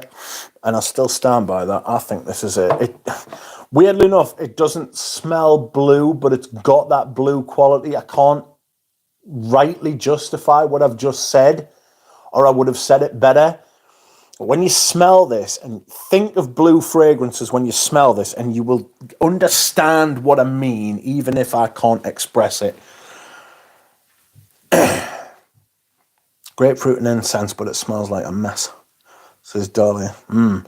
and I still stand by that. I think this is it. Weirdly enough, it doesn't smell blue, but it's got that blue quality. I can't rightly justify what I've just said, or I would have said it better. But when you smell this, and think of blue fragrances when you smell this, and you will understand what I mean, even if I can't express it. Grapefruit and incense, but it smells like a mess, says Dahlia. Maybe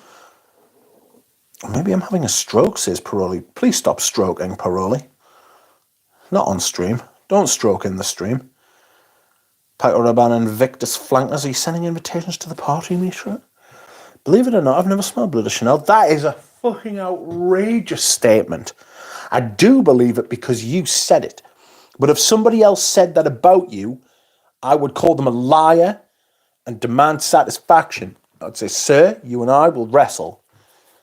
I'm having a stroke, says Paroli. Please stop stroking, Paroli. Not on stream. Don't stroke in the stream. Paco Rabanne and Victus Flankers, are you sending invitations to the party, Mitra? Believe it or not, I've never smelled Bleu de Chanel. That is a fucking outrageous statement. I do believe it because you said it. But if somebody else said that about you, I would call them a liar and demand satisfaction. I'd say, sir, you and I will wrestle.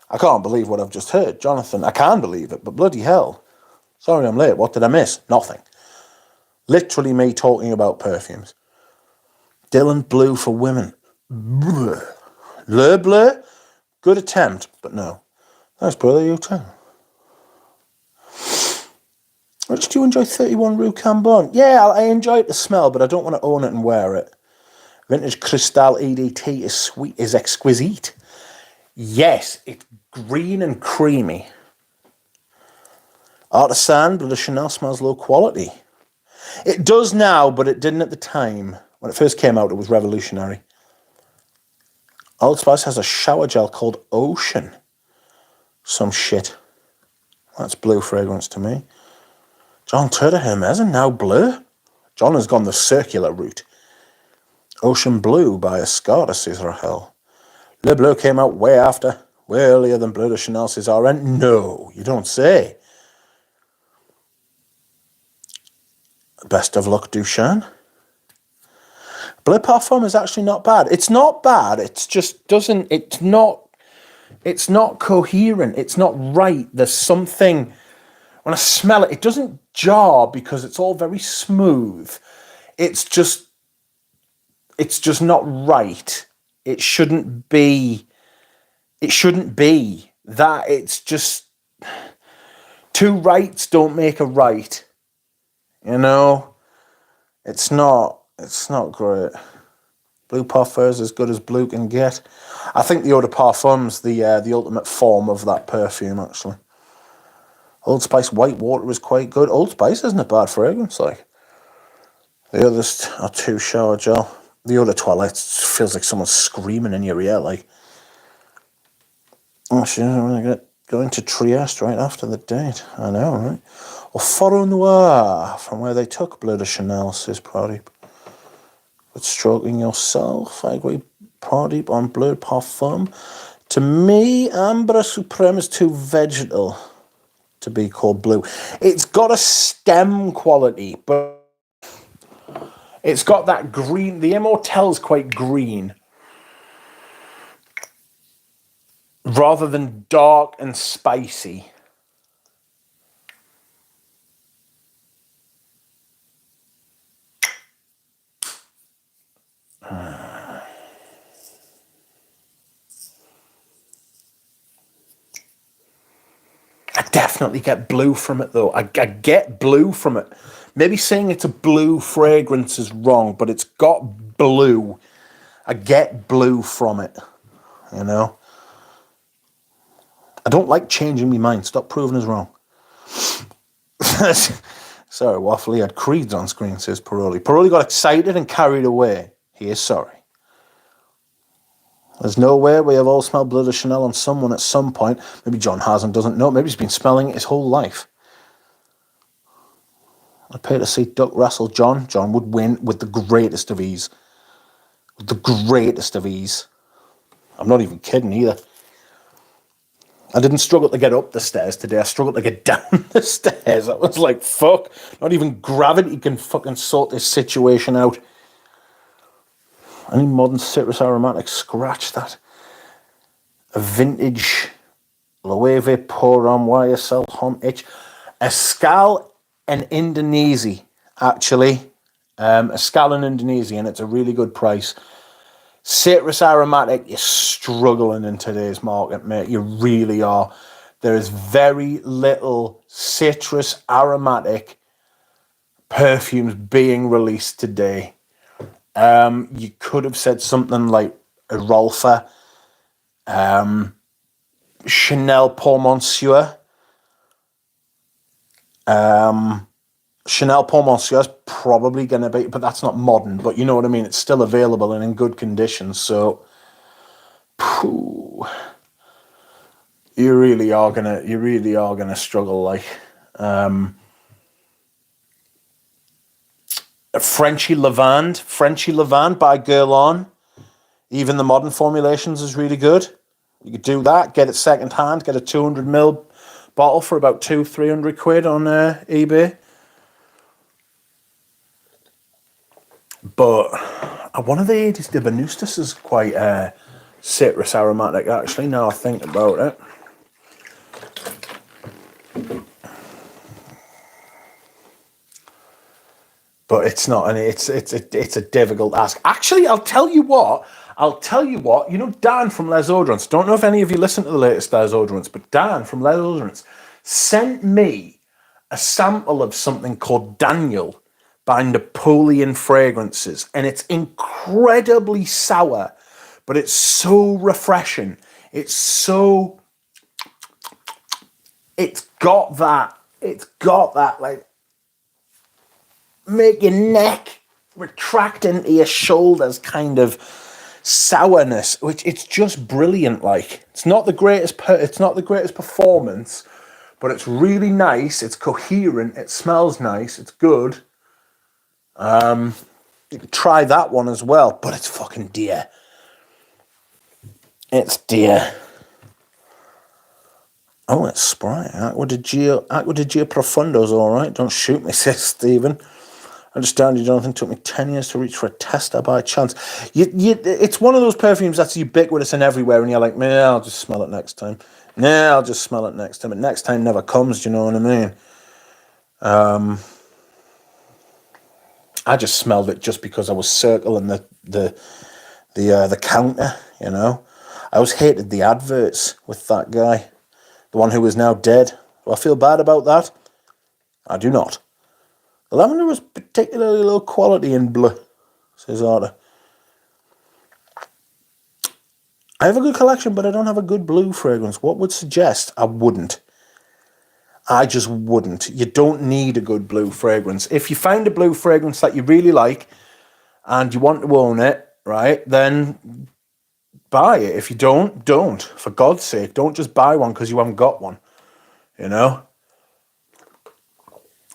I can't believe what I've just heard. Jonathan, I can believe it, but bloody hell. Sorry I'm late. What did I miss? Nothing. Literally me talking about perfumes. Dylan, blue for women. Le bleu? Good attempt, but no. Thanks, brother, you too. Did you enjoy 31 Rue Cambon? Yeah, I enjoyed the smell, but I don't want to own it and wear it. Vintage Cristal EDT is sweet, is exquisite. Yes, it's green and creamy. Artisan, Bleu de Chanel smells low quality. It does now, but it didn't at the time. When it first came out, it was revolutionary. Old Spice has a shower gel called Ocean. Some shit. That's blue fragrance to me. John Turner Hermes and now blue. John has gone the circular route. Ocean Blue by Escada, says Rahel. Le Bleu came out way after, way earlier than Bleu de Chanel, says RN. No, you don't say. Best of luck, Duchan. Bleu Parfum is actually not bad. It's not bad. It's just doesn't. It's not coherent. It's not right. There's something. When I smell it, it doesn't jar because it's all very smooth. It's just not right. It shouldn't be that. It's just two rights don't make a right. You know, it's not great. Bleu Parfum is as good as blue can get. I think the Eau de Parfum's the ultimate form of that perfume, actually. Old Spice White Water is quite good. Old Spice isn't a bad fragrance, like. The others are too shower gel. The Eau de Toilette feels like someone's screaming in your ear, like. Oh, she's really going to Trieste right after the date. I know, right? Or Foro Noir, from where they took Bleu de Chanel, says Pradeep. But stroking yourself, I agree, Pradeep, on Bleu Parfum. To me, Ambre Supreme is too vegetal to be called blue. It's got a stem quality, but it's got that green. The Immortel's quite green, rather than dark and spicy. I definitely get blue from it, though. I get blue from it. Maybe saying it's a blue fragrance is wrong, but it's got blue. I get blue from it, you know? I don't like changing my mind. Stop proving us wrong. Sorry, Waffle, he had creeds on screen, says Paroli. Paroli got excited and carried away. He is sorry. There's no way we have all smelled Bleu de Chanel on someone at some point. Maybe John hasn't, doesn't know. Maybe he's been smelling it his whole life. I'd pay to see Duck wrestle John. John would win with the greatest of ease. With the greatest of ease. I'm not even kidding either. I didn't struggle to get up the stairs today. I struggled to get down the stairs. I was like, fuck. Not even gravity can fucking sort this situation out. Any modern citrus aromatic, scratch that. A vintage Loewe Porom YSL Hom H. Escal in Indonesia, actually. Escal in Indonesia, and it's a really good price. Citrus aromatic, you're struggling in today's market, mate. You really are. There is very little citrus aromatic perfumes being released today. You could have said something like Rolfa, Chanel Pour Monsieur. Chanel Pour Monsieur is probably going to be, but that's not modern, but you know what I mean? It's still available and in good condition, so you really are gonna struggle, like. Frenchy Lavande by Guerlain. Even the modern formulations is really good. You could do that, get it second hand, get a 200ml bottle for about £200-300 on eBay. But one of the 80s, the Venustus is quite citrus aromatic, actually, now I think about it. But it's not, and it's a difficult ask. Actually, I'll tell you what, you know Dan from Les Odorants, don't know if any of you listen to the latest Les Odorants, but Dan from Les Odorants sent me a sample of something called Daniel by Napoleon Fragrances, and it's incredibly sour, but it's so refreshing. It's got that like, make your neck retract into your shoulders kind of sourness, which it's just brilliant. Like, it's not the greatest performance, but it's really nice. It's coherent. It smells nice. It's good. You could try that one as well, but it's fucking dear. It's dear. Oh, it's Sprite. Aqua di Gio Profundo's all right. Don't shoot me, says Stephen. I understand you don't think it took me 10 years to reach for a tester by chance. It's one of those perfumes that's ubiquitous and everywhere, and you're like, man, I'll just smell it next time. Nah, I'll just smell it next time. And next time never comes, do you know what I mean? I just smelled it just because I was circling the counter, you know. I always hated the adverts with that guy, the one who is now dead. Do I feel bad about that? I do not. The lavender was particularly low quality in blue, says Arthur. I have a good collection, but I don't have a good blue fragrance. What would suggest? I wouldn't. I just wouldn't. You don't need a good blue fragrance. If you find a blue fragrance that you really like and you want to own it, right, then buy it. If you don't. For God's sake, don't just buy one because you haven't got one, you know?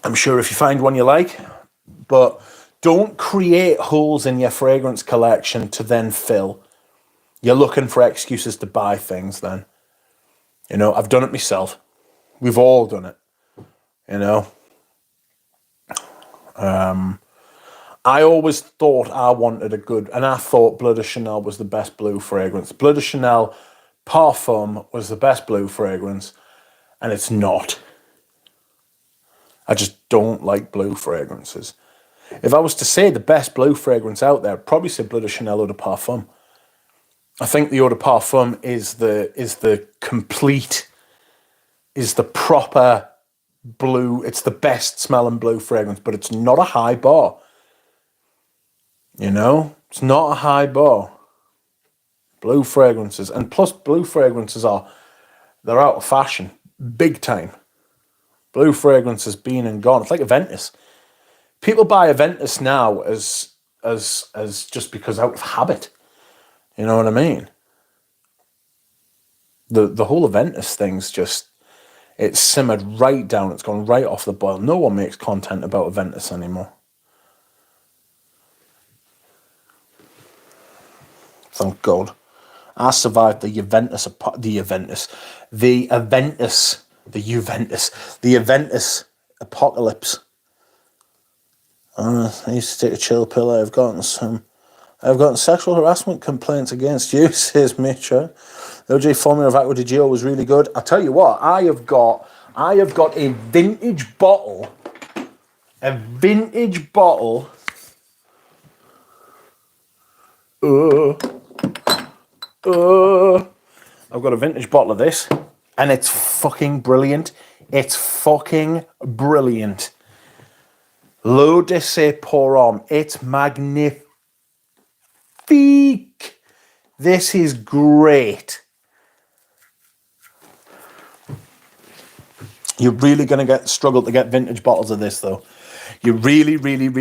I'm sure if you find one you like, but don't create holes in your fragrance collection to then fill. You're looking for excuses to buy things then. You know, I've done it myself. We've all done it, you know. I always thought I wanted a good, and I thought Bleu de Chanel was the best blue fragrance. Bleu de Chanel Parfum was the best blue fragrance, and it's not. I just don't like blue fragrances. If I was to say the best blue fragrance out there, I'd probably say Bleu de Chanel Eau de Parfum. I think the Eau de Parfum is the complete, is the proper blue. It's the best smelling blue fragrance, but it's not a high bar. You know, it's not a high bar. Blue fragrances, and plus blue fragrances they're out of fashion, big time. Blue fragrance has been and gone. It's like Aventus. People buy Aventus now as just because out of habit. You know what I mean? The whole Aventus thing's just, it's simmered right down. It's gone right off the boil. No one makes content about Aventus anymore. Thank God. I survived the Juventus apocalypse. I used to take a chill pill. I've gotten sexual harassment complaints against you, says Mitchell. The OG formula of Aqua di Gio was really good. I'll tell you what, I have got a vintage bottle. A vintage bottle. I've got a vintage bottle of this, and it's fucking brilliant. It's fucking brilliant. L'eau de se pour homme. It's magnifique. This is great. You're really going to struggle to get vintage bottles of this, though. You're really going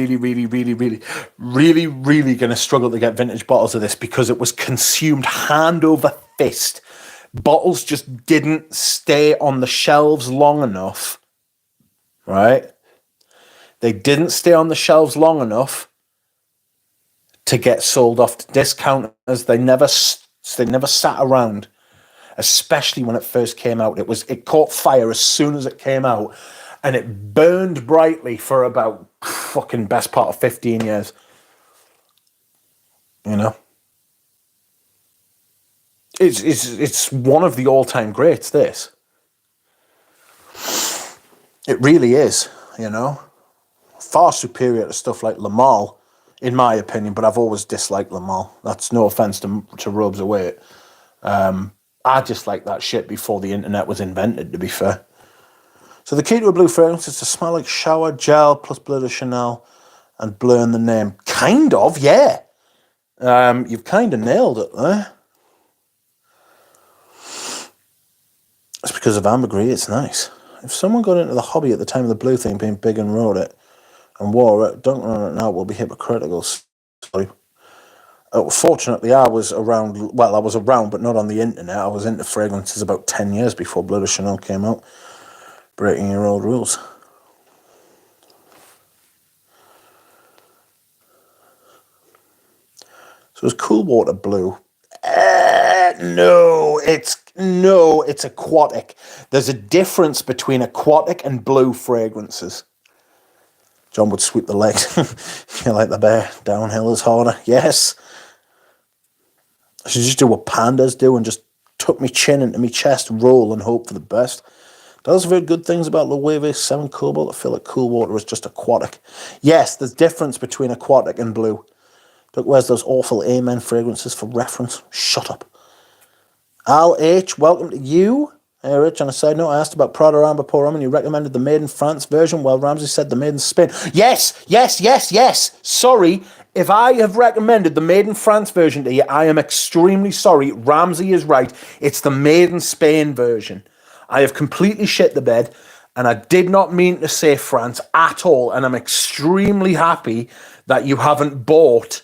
to struggle to get vintage bottles of this because it was consumed hand over fist. Bottles just didn't stay on the shelves long enough, right? They didn't stay on the shelves long enough to get sold off to discounters. They never sat around, especially when it first came out. It caught fire as soon as it came out, and it burned brightly for about fucking best part of 15 years. You know? It's one of the all-time greats, this. It really is, you know? Far superior to stuff like Le Male, in my opinion, but I've always disliked Le Male. That's no offence to Robes Away. I just liked that shit before the internet was invented, to be fair. So the key to a blue fragrance is to smell like shower gel plus Bleu de Chanel and blur in the name. Kind of, yeah. You've kind of nailed it there. It's because of ambergris, it's nice. If someone got into the hobby at the time of the blue thing being big and wrote it and wore it, don't run it now, will be hypocritical. Sorry. Fortunately, I was around, but not on the internet. I was into fragrances about 10 years before Bleu de Chanel came out. Breaking your old rules. So is Cool Water blue? No, it's aquatic. There's a difference between aquatic and blue fragrances. John would sweep the legs. You like the bear? Downhill is harder. Yes. I should just do what pandas do and just tuck my chin into my chest, roll and hope for the best. Those are very good things about Loewe 7 Cobalt. I feel like Cool Water is just aquatic. Yes, there's difference between aquatic and blue. Look, where's those awful Amen fragrances for reference? Shut up. Al H, welcome to you. Hey, Rich, on a side note, I asked about Prada Amber Pour Homme and you recommended the Made in France version while Ramsey said the Made in Spain. Yes. Sorry, if I have recommended the Made in France version to you, I am extremely sorry. Ramsey is right. It's the Made in Spain version. I have completely shit the bed, and I did not mean to say France at all, and I'm extremely happy that you haven't bought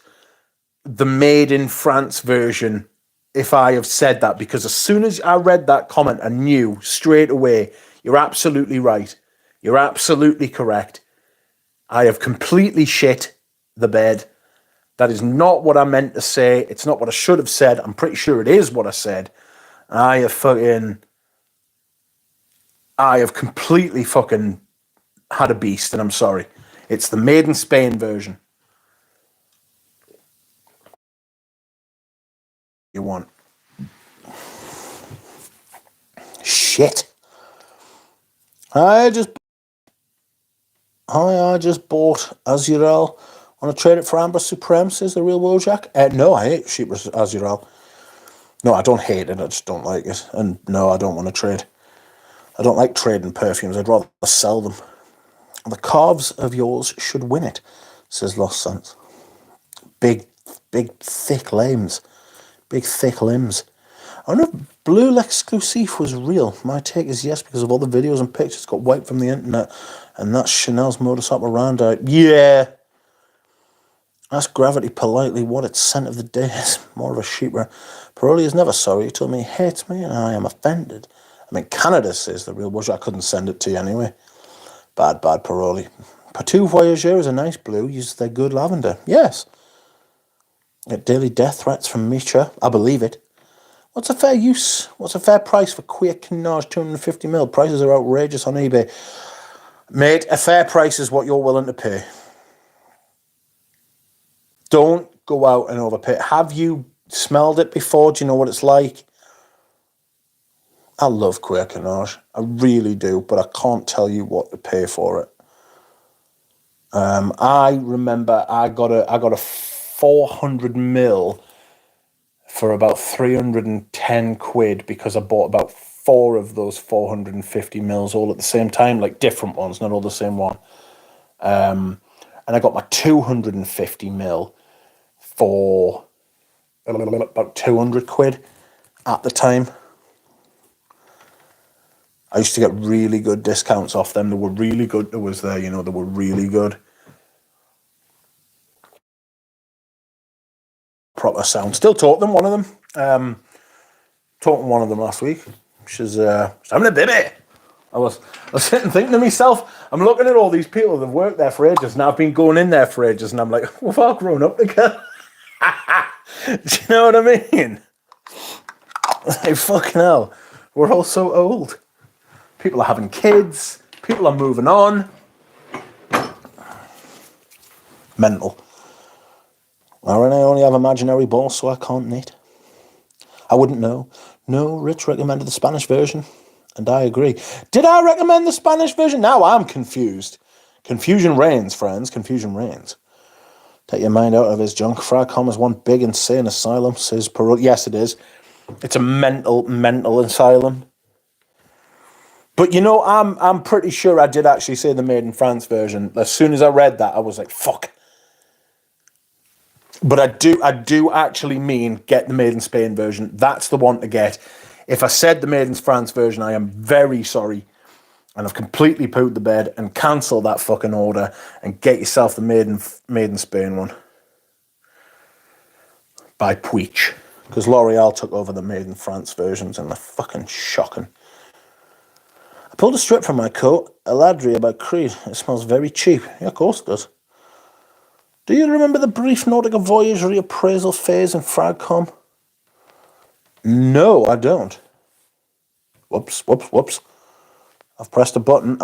the Made in France version if I have said that, because as soon as I read that comment, I knew straight away, you're absolutely right. You're absolutely correct. I have completely shit the bed. That is not what I meant to say. It's not what I should have said. I'm pretty sure it is what I said. I have completely fucking had a beast, and I'm sorry. It's the Made in Spain version. You want. Shit. I just bought Azurel. Want to trade it for Amber Supreme, says the real Wojak? No, I hate Sheepress Azurel. No, I don't hate it, I just don't like it. And no, I don't want to trade. I don't like trading perfumes, I'd rather sell them. The calves of yours should win it, says Lost Sense. Big, thick limbs. Big, thick limbs. I wonder if Blue L'Exclusif was real. My take is yes, because of all the videos and pictures got wiped from the internet, and that's Chanel's modus operandi. Yeah. Ask Gravity politely what its scent of the day is. More of a sheeper. Paroli is never sorry. He told me he hates me, and I am offended. I mean, Canada says the real bullshit. I couldn't send it to you anyway. Bad Paroli. Patou Voyageur is a nice blue. Uses their good lavender. Yes. Get daily death threats from Misha. I believe it. What's a fair use? What's a fair price for Queer Kinage 250ml? Prices are outrageous on eBay. Mate, a fair price is what you're willing to pay. Don't go out and overpay. Have you smelled it before? Do you know what it's like? I love Quaker I really do, but I can't tell you what to pay for it. I remember I got a 400 ml for about 310 quid because I bought about 4 of those 450 mils all at the same time, like different ones, not all the same one. And I got my 250 mil for about 200 quid at the time. I used to get really good discounts off them. They were really good. They were really good. Proper sound. Still taught them, one of them. Taught them one of them last week. She's having a baby. I was sitting thinking to myself, I'm looking at all these people that have worked there for ages, and I've been going in there for ages, and I'm like, we've all grown up together. Do you know what I mean? Like, fucking hell. We're all so old. People are having kids. People are moving on. Mental. Aaron, I only have imaginary balls, so I can't knit. I wouldn't know. No, Rich recommended the Spanish version, and I agree. Did I recommend the Spanish version? Now I'm confused. Confusion reigns, friends. Confusion reigns. Take your mind out of his junk. Fragcom is one big insane asylum, says Perot. Yes, it is. It's a mental asylum. But you know, I'm pretty sure I did actually say the Made in France version. As soon as I read that, I was like, fuck. But I do actually mean get the Made in Spain version. That's the one to get. If I said the Made in France version, I am very sorry. And I've completely pooed the bed and cancel that fucking order and get yourself the Made in Spain one. By Puig. Because L'Oreal took over the Made in France versions and they're fucking shocking. I pulled a strip from my coat, Eladria by Creed. It smells very cheap. Yeah, of course it does. Do you remember the brief Nautica Voyage reappraisal phase in Fragcom? No, I don't. Whoops. I've pressed a button.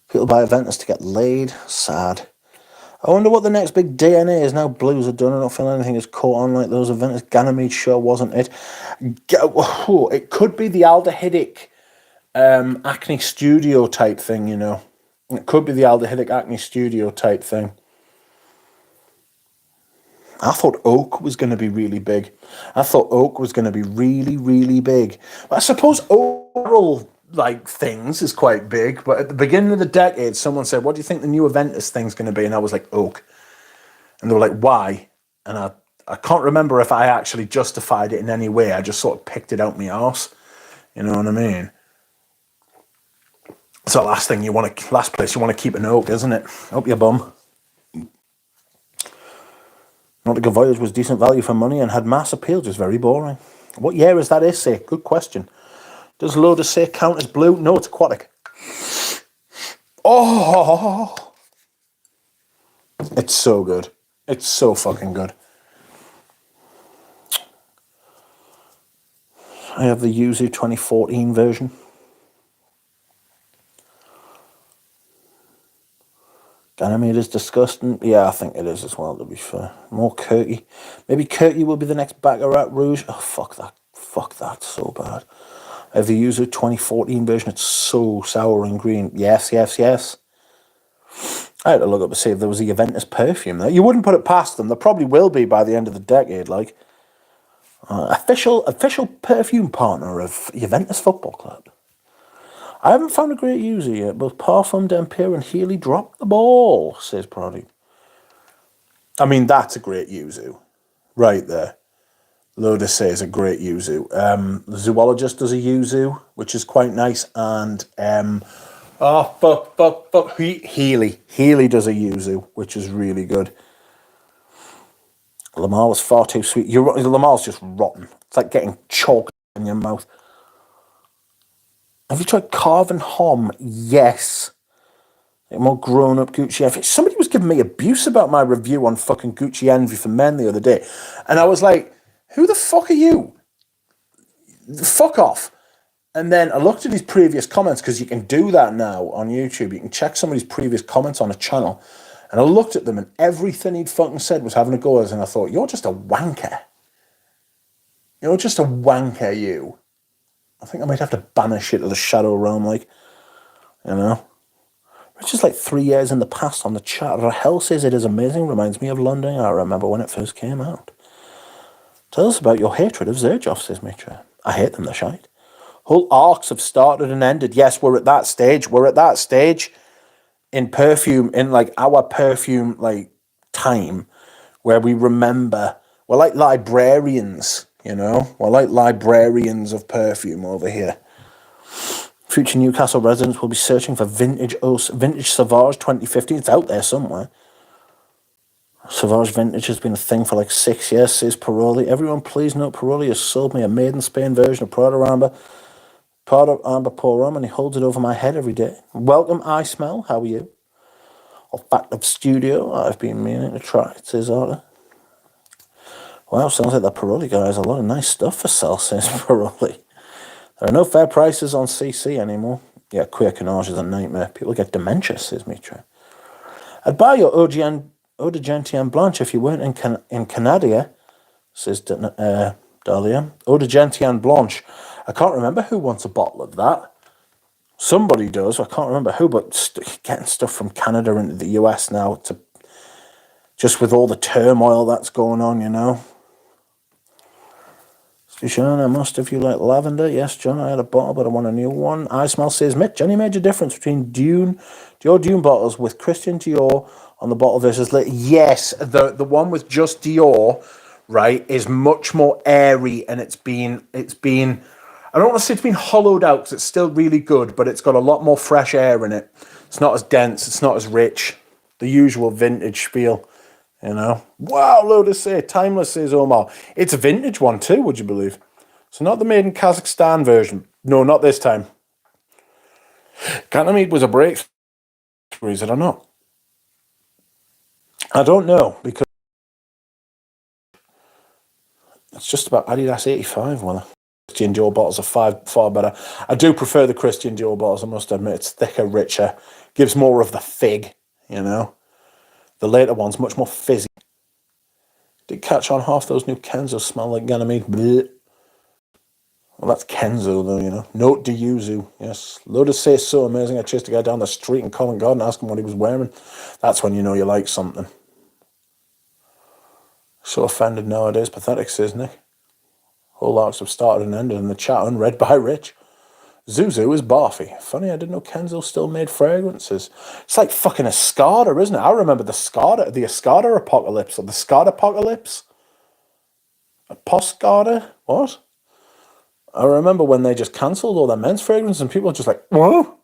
People buy Aventus to get laid. Sad. I wonder what the next big DNA is now. Blues are done. I don't feel anything is caught on like those Aventus. Ganymede sure wasn't it. It could be the aldehydic Acne Studio type thing, you know. It could be the aldehydic Acne Studio type thing. I thought oak was going to be really big. I thought oak was going to be really, really big. But I suppose oral like things is quite big. But at the beginning of the decade, someone said, "What do you think the new Aventus thing's going to be?" And I was like, oak. And they were like, "Why?" And I can't remember if I actually justified it in any way. I just sort of picked it out my arse. You know what I mean? It's the last place you want to keep an oak, isn't it? Up your bum. Nautica Voyage was decent value for money and had mass appeal, just very boring. What year is that essay? Good question. Does Lotus say count as blue? No, it's aquatic. Oh! It's so good. It's so fucking good. I have the Yuzu 2014 version. Ganymede is disgusting. Yeah, I think it is as well, to be fair. More Kirky. Maybe Kirky will be the next Baccarat Rouge. Oh, fuck that. Fuck that so bad. I have the Yuzu 2014 version. It's so sour and green. Yes. I had to look up to see if there was a Juventus perfume there. You wouldn't put it past them. There probably will be by the end of the decade, like. Official perfume partner of Juventus Football Club. I haven't found a great user yet, but Parfum d'Empire and Healy dropped the ball, says Prodi. I mean, that's a great yuzu. Right there. Lotus says a great yuzu. The Zoologist does a yuzu, which is quite nice. And, Healy. Healy does a yuzu, which is really good. Lamar was far too sweet. Lamar's just rotten. It's like getting chalk in your mouth. Have you tried Carve and Hom? Yes. More grown-up Gucci Envy. Somebody was giving me abuse about my review on fucking Gucci Envy for Men the other day. And I was like, who the fuck are you? Fuck off. And then I looked at his previous comments, because you can do that now on YouTube. You can check somebody's previous comments on a channel. And I looked at them and everything he'd fucking said was having a go at us, and I thought, you're just a wanker. You're just a wanker, you. I think I might have to banish it to the shadow realm, like, you know. It's just like 3 years in the past on the chat. Rahel says it is amazing, reminds me of London. I remember when it first came out. Tell us about your hatred of Zerjoff, says Mitra. I hate them, they're shite. Whole arcs have started and ended. Yes, we're at that stage. We're at that stage in perfume, in like our perfume like time, where we remember. We're like librarians, you know? We're like librarians of perfume over here. Future Newcastle residents will be searching for vintage Sauvage 2015. It's out there somewhere. Sauvage vintage has been a thing for like 6 years, says Paroli. Everyone please note Paroli has sold me a made in Spain version of Prada Amber Pour Rum, and he holds it over my head every day. Welcome, I Smell. How are you? Olfactive Studio. I've been meaning to try it, says Arthur. Wow, sounds like that Paroli guy has a lot of nice stuff for sale, says Paroli. There are no fair prices on CC anymore. Yeah, queer Canage is a nightmare. People get dementia, says Mitra. I'd buy your Eau de Gentian Blanche if you weren't in Canada, says Dahlia. Eau de Gentian Blanche. I can't remember who wants a bottle of that. Somebody does. I can't remember who, but getting stuff from Canada into the US now, just with all the turmoil that's going on, you know. John, most of you like lavender. Yes, John, I had a bottle, but I want a new one. I Smell says, Mick, Johnny major difference between Dior Dune bottles with Christian Dior on the bottle versus... Yes, the one with just Dior, right, is much more airy, and it's been... I don't want to say it's been hollowed out, because it's still really good, but it's got a lot more fresh air in it. It's not as dense, it's not as rich. The usual vintage spiel. You know, wow, Lotus say, timeless, says Omar. It's a vintage one too, would you believe? So not the made in Kazakhstan version. No, not this time. Ganymede was a breakthrough, is it or not? I don't know, because it's just about Adidas 85. Well, Christian Dior bottles are far better. I do prefer the Christian Dior bottles, I must admit. It's thicker, richer, gives more of the fig, you know. The later one's much more fizzy. Did catch on half those new Kenzo smell like Ganymede. Blech. Well, that's Kenzo, though, you know. Note to Yuzu, yes. Lotus says so amazing. I chased a guy down the street in Covent Garden, asked him what he was wearing. That's when you know you like something. So offended nowadays. Pathetic, says Nick. Whole arcs have started and ended in the chat, unread by Rich. Zuzu is barfy. Funny, I didn't know Kenzo still made fragrances. It's like fucking Escada, isn't it? I remember the Escada apocalypse, or the Scada apocalypse. A Poscada? What? I remember when they just cancelled all their men's fragrances and people were just like, what?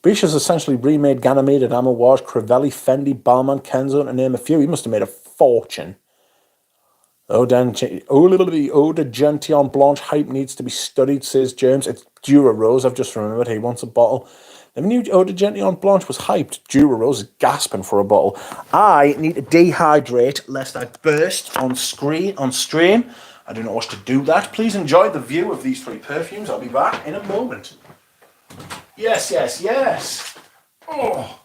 Bish has essentially remade Ganymede and Amouage, Crivelli, Fendi, Balmain, Kenzo, to name a few. He must have made a fortune. Eau de Gentian Blanche hype needs to be studied, says James. It's Dura Rose, I've just remembered. He wants a bottle. The new Eau de Gentian Blanche was hyped. Dura Rose is gasping for a bottle. I need to dehydrate lest I burst on stream. I do not wish to do that. Please enjoy the view of these three perfumes. I'll be back in a moment. Yes, yes, yes. Oh.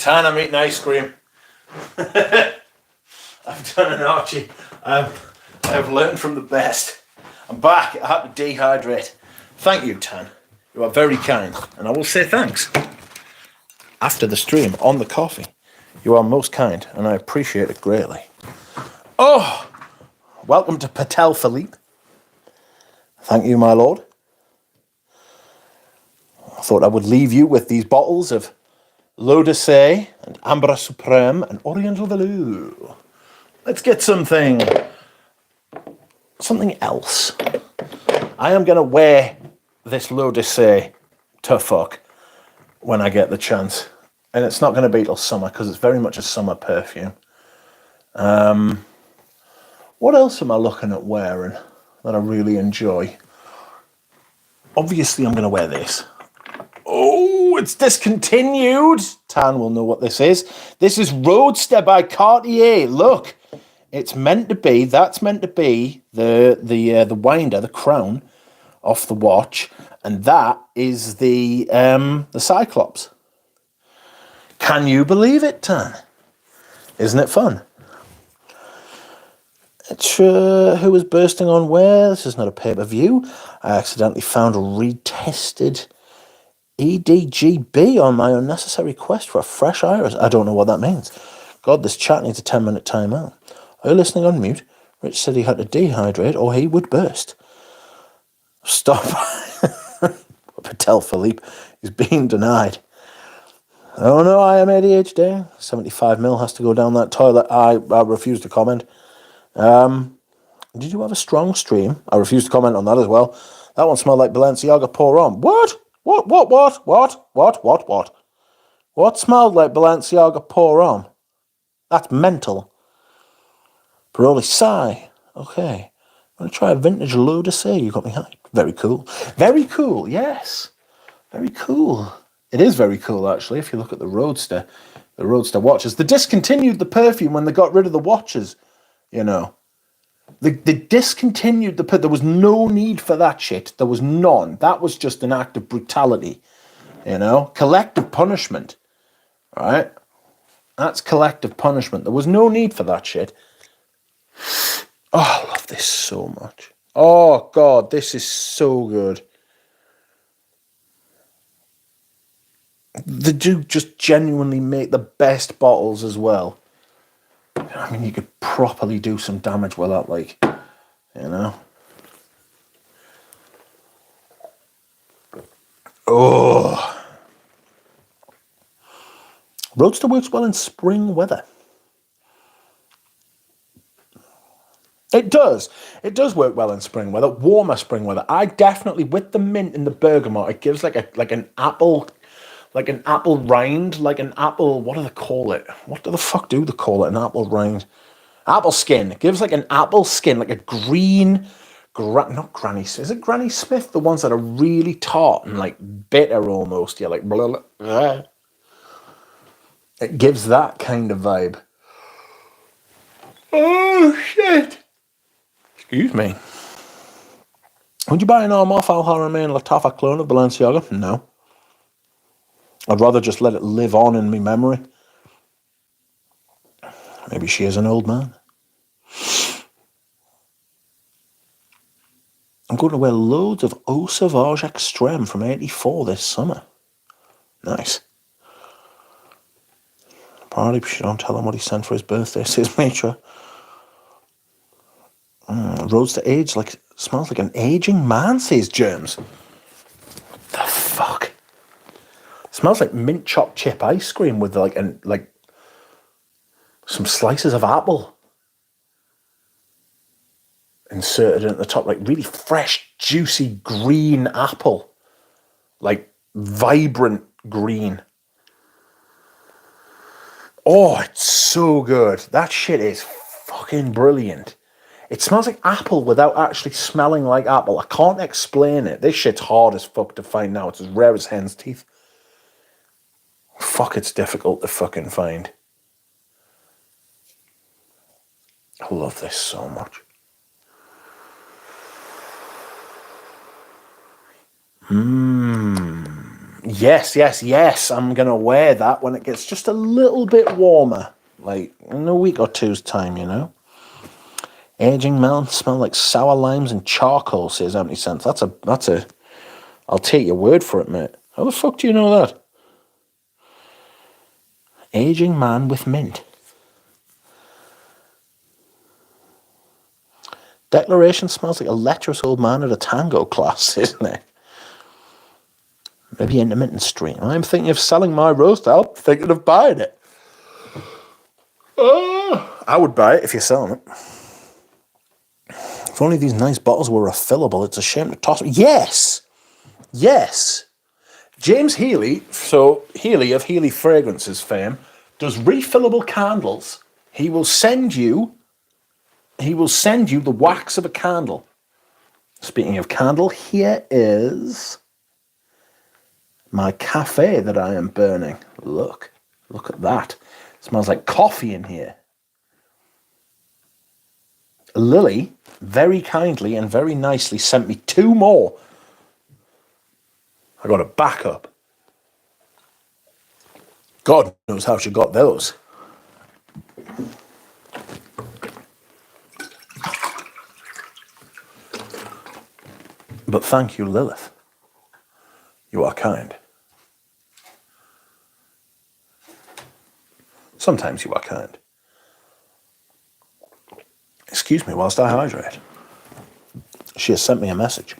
Tan, I'm eating ice cream. I've done an Archie. I've learned from the best. I'm back. I had to dehydrate. Thank you, Tan. You are very kind. And I will say thanks after the stream on the coffee. You are most kind, and I appreciate it greatly. Oh, welcome to Patel Philippe. Thank you, my lord. I thought I would leave you with these bottles of L'Eau de Say and Ambre Supreme and Oriental Velour. Let's get something else. I am going to wear this L'Eau de Say to fuck when I get the chance. And it's not going to be till summer because it's very much a summer perfume. What else am I looking at wearing that I really enjoy? Obviously, I'm going to wear this. Oh, it's discontinued. Tan will know what this is. This is Roadster by Cartier. Look, it's meant to be. That's meant to be the winder, the crown off the watch, and that is the Cyclops. Can you believe it, Tan? Isn't it fun? It's who was bursting on where? This is not a pay-per-view. I accidentally found a retested EDGB on my unnecessary quest for a fresh iris. I don't know what that means. God, this chat needs a 10-minute timeout. Are you listening on mute? Rich said he had to dehydrate or he would burst. Stop. Patel Philippe is being denied. Oh no, I am ADHD. 75ml has to go down that toilet. I refuse to comment. Did you have a strong stream? I refuse to comment on that as well. That one smelled like Balenciaga pour on. What? What smelled like Balenciaga pour on? That's mental. Paroli sigh. Okay. I'm going to try a vintage L'Eau de Say. You got me hyped. Very cool. Very cool, yes. Very cool. It is very cool, actually, if you look at the Roadster watches. They discontinued the perfume when they got rid of the watches, you know. They discontinued the... There was no need for that shit. There was none. That was just an act of brutality, you know. Collective punishment, right? That's collective punishment. There was no need for that shit. Oh, I love this so much. Oh, God, this is so good. They do just genuinely make the best bottles as well. I mean, you could properly do some damage with that, like, you know. Oh. Roadster works well in spring weather. It does. It does work well in spring weather, warmer spring weather. I definitely, with the mint and the bergamot, it gives like an apple rind, like an apple, what do they call it? What the fuck do they call it? An apple rind. Apple skin. It gives like an apple skin, like a green, not Granny, is it Granny Smith? The ones that are really tart and like bitter almost. Yeah, like blah, blah, blah. It gives that kind of vibe. Oh, shit. Excuse me. Would you buy an Armand Alhara Latafa clone of Balenciaga? No. I'd rather just let it live on in my memory. Maybe she is an old man. I'm going to wear loads of Eau Sauvage Extreme from 84 this summer. Nice. Party, don't tell him what he sent for his birthday, says Mitra. Roads to age, like, smells like an aging man, says Germs. The fuck? Smells like mint chopped chip ice cream with like some slices of apple inserted at the top, like really fresh, juicy green apple, like vibrant green. Oh, it's so good. That shit is fucking brilliant. It smells like apple without actually smelling like apple. I can't explain it. This shit's hard as fuck to find now. It's as rare as hen's teeth. Fuck, it's difficult to fucking find. I love this so much. Yes, yes, yes. I'm going to wear that when it gets just a little bit warmer. Like in a week or two's time, you know. Aging melons smell like sour limes and charcoal, says Empty Sense. That's a... I'll take your word for it, mate. How the fuck do you know that? Aging man with mint. Declaration smells like a lecherous old man at a tango class, isn't it? Maybe intermittent stream. I'm thinking of selling my roast. I'm thinking of buying it. Oh, I would buy it if you're selling it. If only these nice bottles were refillable. It's a shame to toss them. Yes! Yes! James Healy, so Healy of Healy Fragrances fame, does refillable candles. He will send you the wax of a candle. Speaking of candle, here is my cafe that I am burning. Look at that. It smells like coffee in here. Lily very kindly and very nicely sent me 2 more. I got a backup. God knows how she got those. But thank you, Lilith. You are kind. Sometimes you are kind. Excuse me whilst I hydrate. She has sent me a message.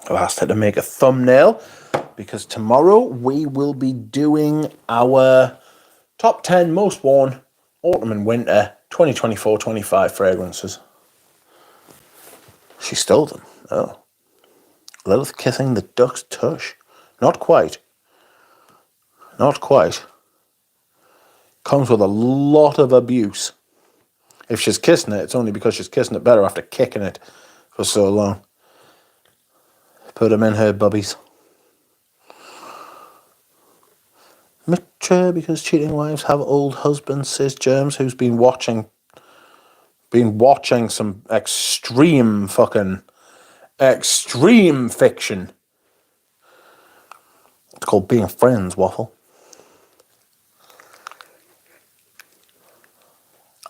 I've asked her to make a thumbnail because tomorrow we will be doing our top 10 most worn autumn and winter 2024-25 fragrances. She stole them. Oh. Lilith kissing the duck's tush. Not quite. Not quite. Comes with a lot of abuse. If she's kissing it, it's only because she's kissing it better after kicking it for so long. Put them in her bubbies. Mature because cheating wives have old husbands, says Germs, who's been watching some extreme fiction. It's called Being Friends, Waffle.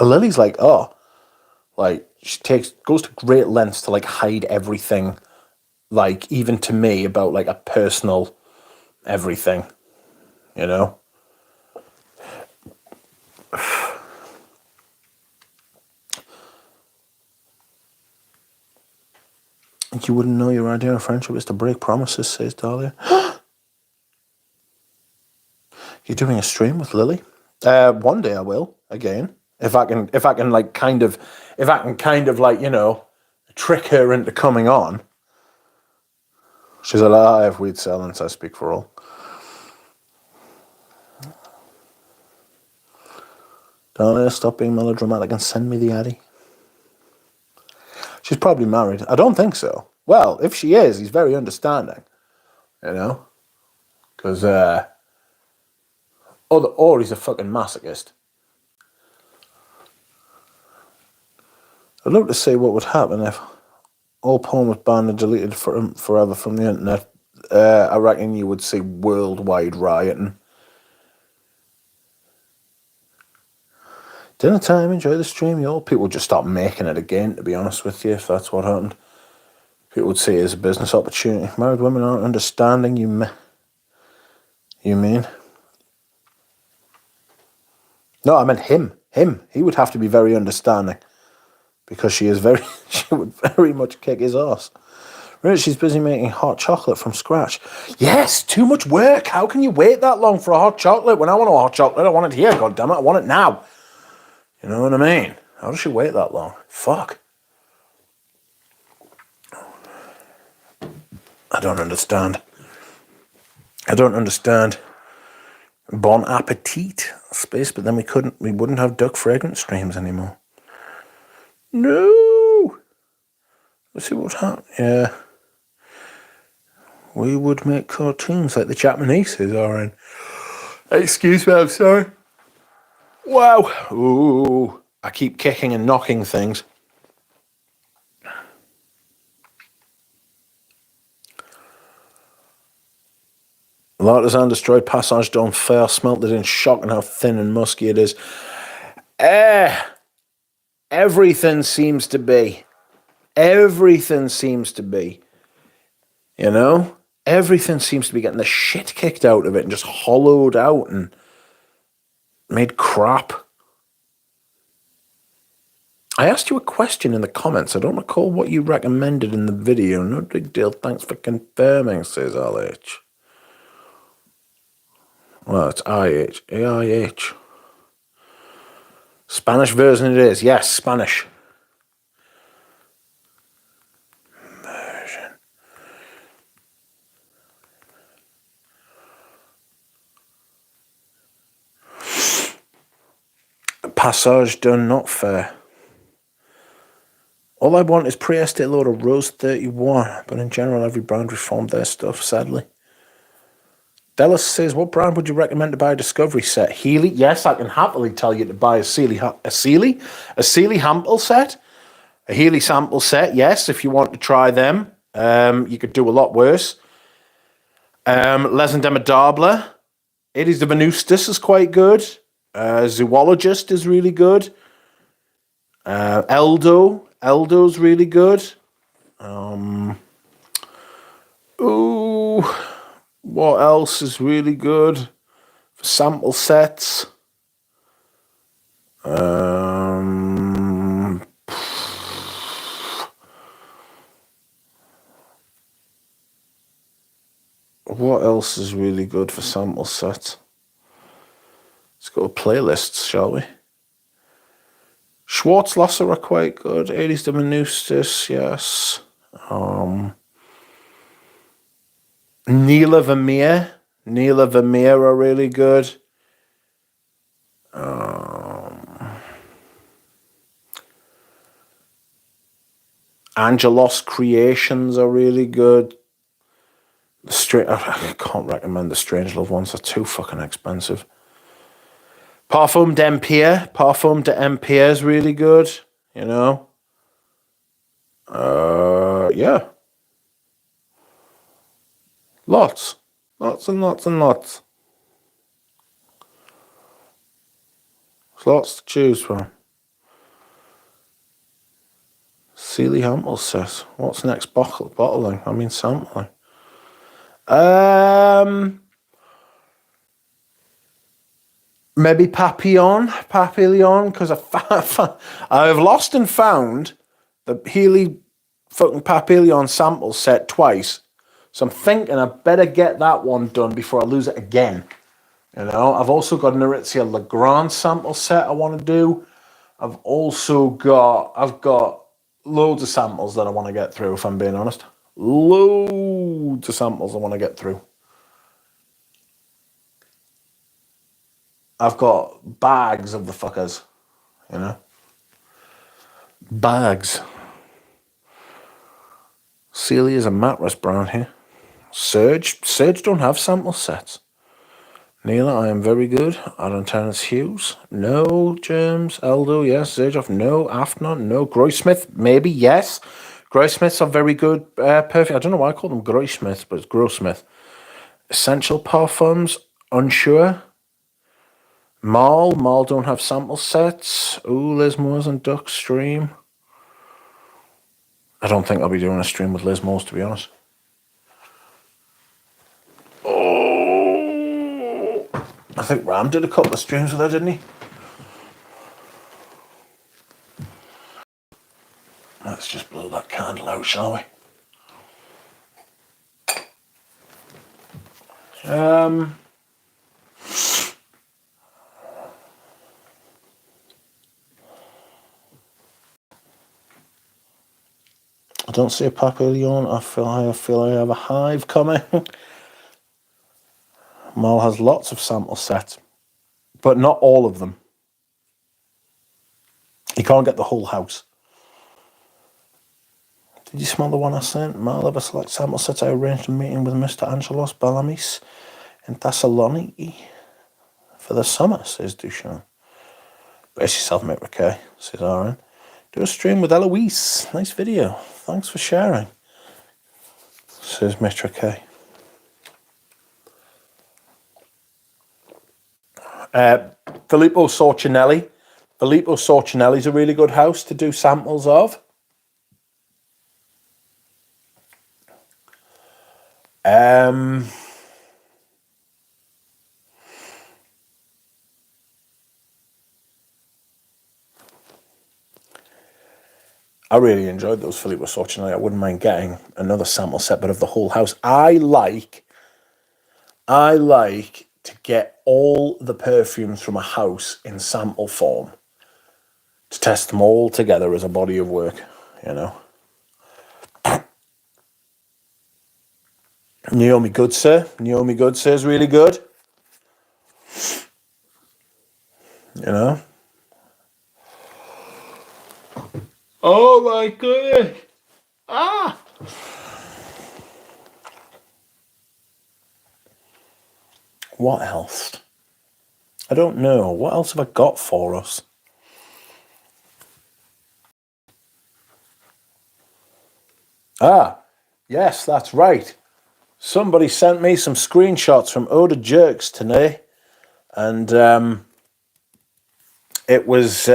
Lily's like, she goes to great lengths to like hide everything, like even to me about like a personal everything, you know. You wouldn't know your idea of friendship is to break promises, says Dahlia. You're doing a stream with Lily? One day I will, again. If I can kind of like, you know, trick her into coming on. She's alive, we'd silence, I speak for all. Dahlia, stop being melodramatic and send me the Addy. She's probably married. I don't think so. Well, if she is, he's very understanding. You know? Because, or he's a fucking masochist. I'd love to see what would happen if all porn was banned and deleted forever from the internet. I reckon you would see worldwide rioting. Dinner time, enjoy the stream, y'all. People would just stop making it again, to be honest with you, if that's what happened. People would see it as a business opportunity. Married women aren't understanding, you mean? No, I meant him. Him. He would have to be very understanding. Because she would very much kick his ass. Right, she's busy making hot chocolate from scratch. Yes, too much work. How can you wait that long for a hot chocolate? When I want a hot chocolate, I want it here, goddammit. I want it now. You know what I mean? How does she wait that long? Fuck. I don't understand. Bon appetit space, but then we wouldn't have duck fragrance streams anymore. No! Let's see what's happening. Yeah. We would make cartoons like the Japaneses are in. Excuse me, I'm sorry. Wow. Ooh. I keep kicking and knocking things. L'artisan destroyed Passage d'Enfer, smelted in shock and how thin and musky it is. Everything seems to be. Everything seems to be. You know? Everything seems to be getting the shit kicked out of it and just hollowed out and made crap. I asked you a question in the comments. I don't recall what you recommended in the video. No big deal. Thanks for confirming, says LH. Well, it's IH. AIH. Spanish version it is. Yes, Spanish. Version. Passage done, not fair. All I want is pre-estate load of Rose 31, but in general, every brand reformed their stuff, sadly. Dallas says, what brand would you recommend to buy a Discovery set? Healy? Yes, I can happily tell you to buy a Sealy sample set. A Healy sample set, yes, if you want to try them. You could do a lot worse. Les Indomptables. Edes de Venustus is quite good. Zoologist is really good. Eldo's really good. What else is really good for sample sets? What else is really good for sample sets? Let's go to playlists, shall we? Schwarzlosser are quite good. Edes de Venustus, yes. Neela Vermeer are really good. Angelos Creations are really good. I can't recommend the Strangelove ones. They're too fucking expensive. Parfum d'Empire is really good. You know. Yeah. Lots and lots. There's lots to choose from. Sealy Hample says, what's next bottling? I mean sampling. Maybe Papillon, because I've lost and found the Healy fucking Papillon sample set twice. So I'm thinking I better get that one done before I lose it again. You know, I've also got an Aritzia Legrand sample set I want to do. I've got loads of samples that I want to get through, if I'm being honest. Loads of samples I want to get through. I've got bags of the fuckers, you know. Bags. Sealy is a mattress brand here. Surge don't have sample sets. Neela, I am very good. Aaron Terence Hughes. No. Germs. Eldo, yes. Zerjoff, no. Afnon, no. Groysmith, maybe, yes. Groysmiths are very good. Perfect. I don't know why I call them Groysmith, but it's Grossmith. Essential Parfums, unsure. Marl don't have sample sets. Ooh, Liz Moores and Duck Stream. I don't think I'll be doing a stream with Liz Moores, to be honest. Oh, I think Ram did a couple of streams with her, didn't he? Let's just blow that candle out, shall we? I don't see a papillon. I feel I have a hive coming. Mal has lots of sample sets, but not all of them. You can't get the whole house. Did you smell the one I sent? Mal ever select sample sets? I arranged a meeting with Mr. Angelos Balamis in Thessaloniki for the summer, says Duchamp. Brace yourself, mate, Ricky, says Aaron. Do a stream with Eloise. Nice video. Thanks for sharing, says Mr. K. Filippo Sorcinelli. Filippo Sorcinelli's a really good house to do samples of. I really enjoyed those Filippo Sorcinelli. I wouldn't mind getting another sample set, but of the whole house. I like to get all the perfumes from a house in sample form to test them all together as a body of work, you know. Naomi Goodsir is really good, you know. Oh my goodness! What else? I don't know. What else have I got for us? Yes, that's right. Somebody sent me some screenshots from Eau de Jerks today, and it was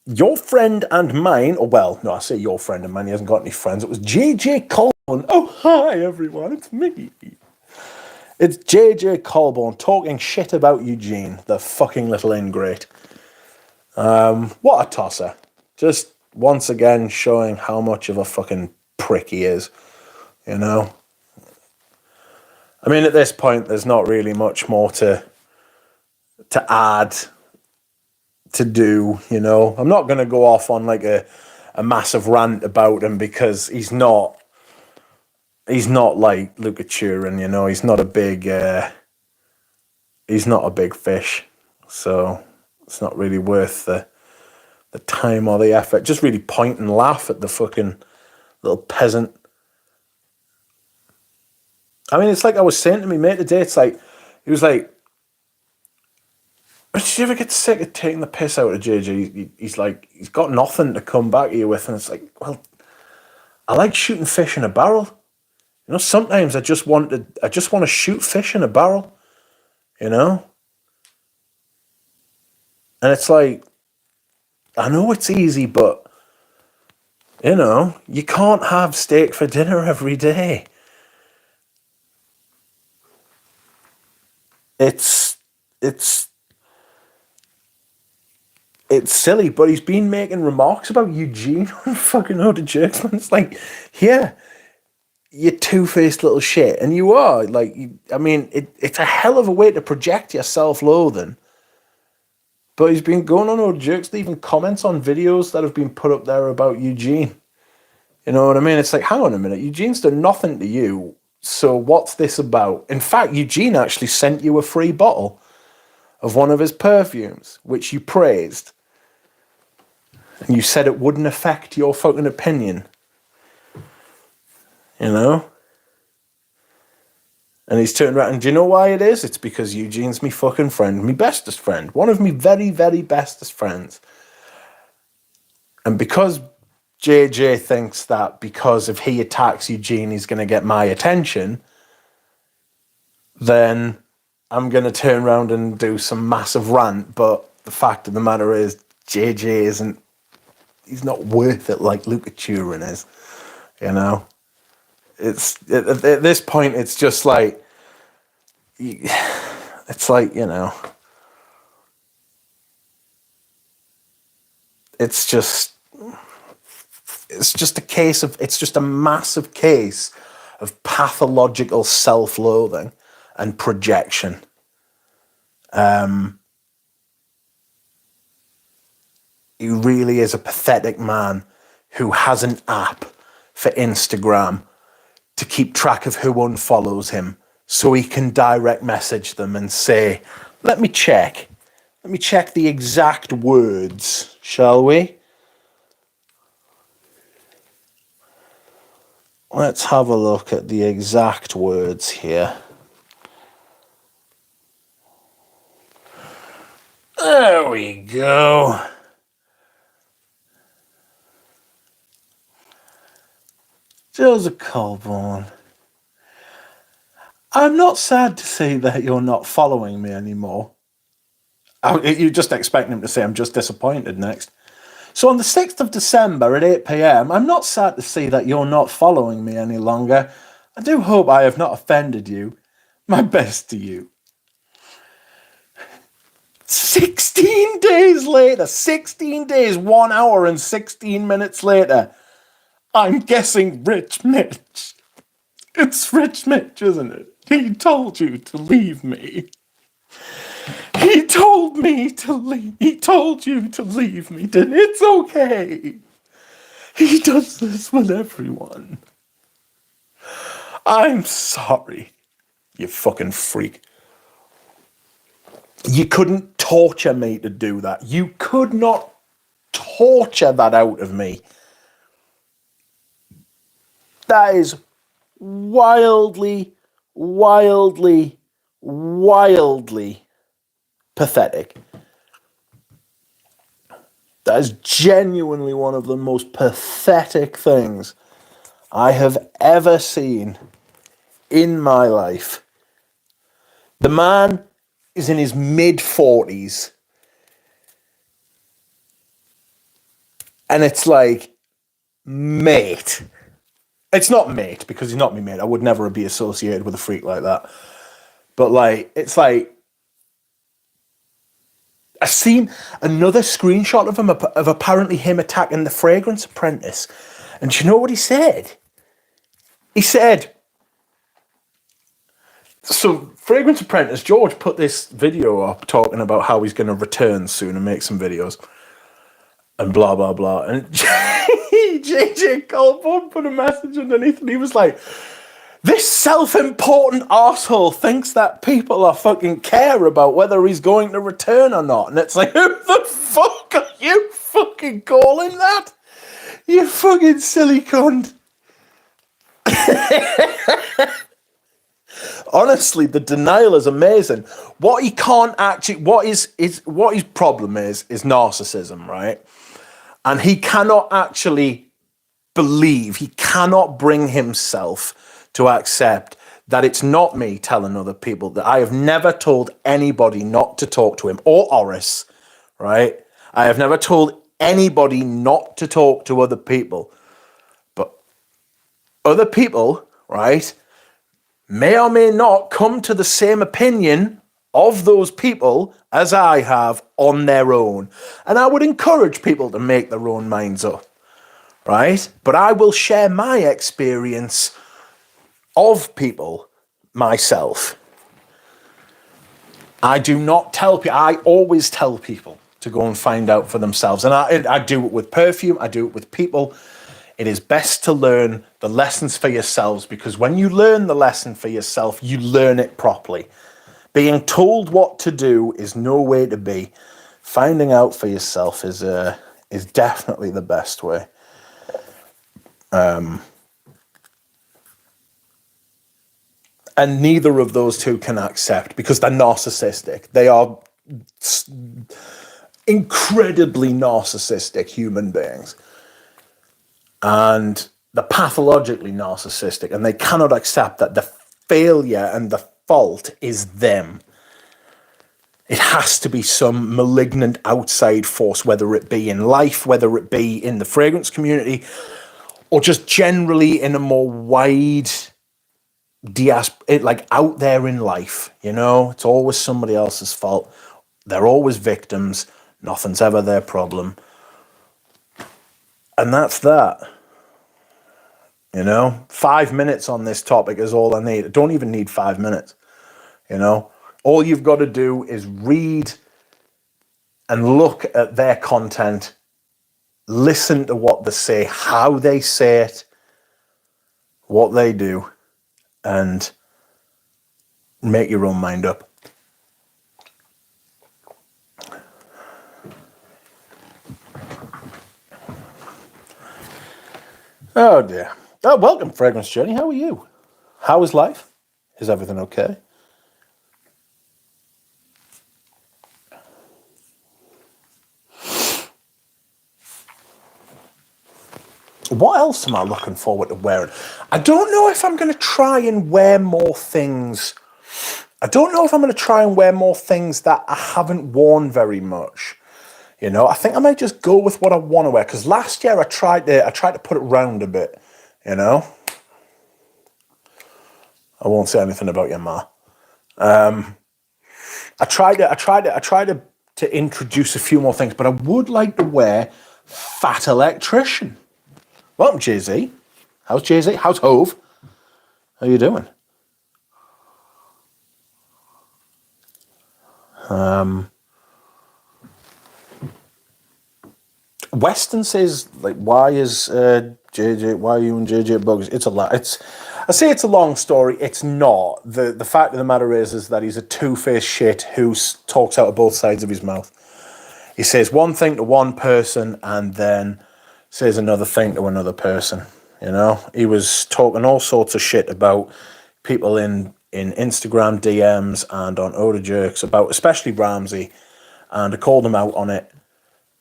your friend and mine. Oh, well, no, I say your friend and mine. He hasn't got any friends. It was JJ Colborne. Oh, hi, everyone. It's me. It's JJ Colborne talking shit about Eugene, the fucking little ingrate. What a tosser. Just once again showing how much of a fucking prick he is, you know? I mean, at this point, there's not really much more to add, to do, you know? I'm not going to go off on like a massive rant about him because he's not like Luca Turin, you know? He's not a big fish, so it's not really worth the time or the effort. Just really point and laugh at the fucking little peasant. I mean, it's like I was saying to me mate today, it's like, he was like, did you ever get sick of taking the piss out of JJ? He's like, he's got nothing to come back to you with. And it's like, well, I like shooting fish in a barrel. You know, sometimes I just want to shoot fish in a barrel, you know? And it's like, I know it's easy, but, you know, you can't have steak for dinner every day. It's silly, but he's been making remarks about Eugene on fucking Eau de Jerks, man. It's like, yeah, you two-faced little shit, and you are. Like, I mean, it's a hell of a way to project your self-loathing. But he's been going on Eau de Jerks, leaving comments on videos that have been put up there about Eugene. You know what I mean? It's like, hang on a minute, Eugene's done nothing to you, so what's this about? In fact, Eugene actually sent you a free bottle of one of his perfumes, which you praised. And you said it wouldn't affect your fucking opinion. You know? And he's turned around, and do you know why it is? It's because Eugene's me fucking friend, me bestest friend. One of me very, very bestest friends. And because JJ thinks that because if he attacks Eugene, he's going to get my attention, then I'm going to turn around and do some massive rant. But the fact of the matter is, JJ he's not worth it like Luca Turin is, you know? At this point, it's just like, it's like, you know, it's just a massive case of pathological self-loathing and projection. He really is a pathetic man who has an app for Instagram to keep track of who unfollows him so he can direct message them and say, let me check the exact words, shall we? Let's have a look at the exact words here. There we go. Joseph Colborne. I'm not sad to see that you're not following me anymore. You just expect him to say, I'm just disappointed next. So on the 6th of December at 8 p.m, I'm not sad to see that you're not following me any longer. I do hope I have not offended you. My best to you. 16 days later, 16 days, 1 hour and 16 minutes later, I'm guessing Rich Mitch. It's Rich Mitch, isn't it? He told you to leave me. He told me to leave. He told you to leave me, didn't it? It's okay. He does this with everyone. I'm sorry, you fucking freak. You couldn't torture me to do that. You could not torture that out of me. That is wildly, wildly, wildly pathetic. That is genuinely one of the most pathetic things I have ever seen in my life. The man is in his mid-40s. And it's like, mate. It's not mate, because he's not my mate. I would never be associated with a freak like that. But like, it's like, I've seen another screenshot of him, of apparently him attacking the fragrance apprentice. And do you know what he said? He said, so Fragrance Apprentice, George put this video up talking about how he's going to return soon and make some videos. And blah, blah, blah. And JJ Colborne put a message underneath and he was like, this self-important arsehole thinks that people are fucking care about whether he's going to return or not. And it's like, who the fuck are you fucking calling that? You fucking silly cunt. Honestly, the denial is amazing. What he can't actually, what his problem is narcissism, right? And he cannot actually believe, he cannot bring himself to accept that it's not me telling other people, that I have never told anybody not to talk to him, or Oris, right? I have never told anybody not to talk to other people. But other people, right, may or may not come to the same opinion of those people as I have on their own. And I would encourage people to make their own minds up, right? But I will share my experience of people myself. I do not tell people, I always tell people to go and find out for themselves. And I do it with perfume, I do it with people. It is best to learn the lessons for yourselves, because when you learn the lesson for yourself, you learn it properly. Being told what to do is no way to be. Finding out for yourself is definitely the best way. And neither of those two can accept, because they're narcissistic. They are incredibly narcissistic human beings. And they're pathologically narcissistic, and they cannot accept that the failure and the fault is them. It has to be some malignant outside force, whether it be in life, whether it be in the fragrance community, or just generally in a more wide like out there in life, you know? It's always somebody else's fault. They're always victims. Nothing's ever their problem. And that's that. You know, 5 minutes on this topic is all I need. I don't even need 5 minutes. You know, all you've got to do is read and look at their content, listen to what they say, how they say it, what they do, and Make your own mind up. Oh dear. Oh, welcome, Fragrance Journey. How are you? How is life? Is everything okay? What else am I looking forward to wearing? I don't know if I'm going to try and wear more things. I don't know if I'm going to try and wear more things that I haven't worn very much. You know, I think I might just go with what I want to wear. Because last year I tried to put it round a bit. You know, I won't say anything about your ma. I tried to introduce a few more things, but I would like to wear Fat Electrician. Welcome, Jay-Z. How's Jay-Z? How's Hove? How you doing? Weston says, like, why is JJ? Why are you and JJ bugs? It's a lot. I say it's a long story. It's not. The fact of the matter is that he's a two-faced shit who talks out of both sides of his mouth. He says one thing to one person and then says another thing to another person. You know, he was talking all sorts of shit about people in Instagram DMs and on Oda Jerks about, especially Ramsey, and I called him out on it.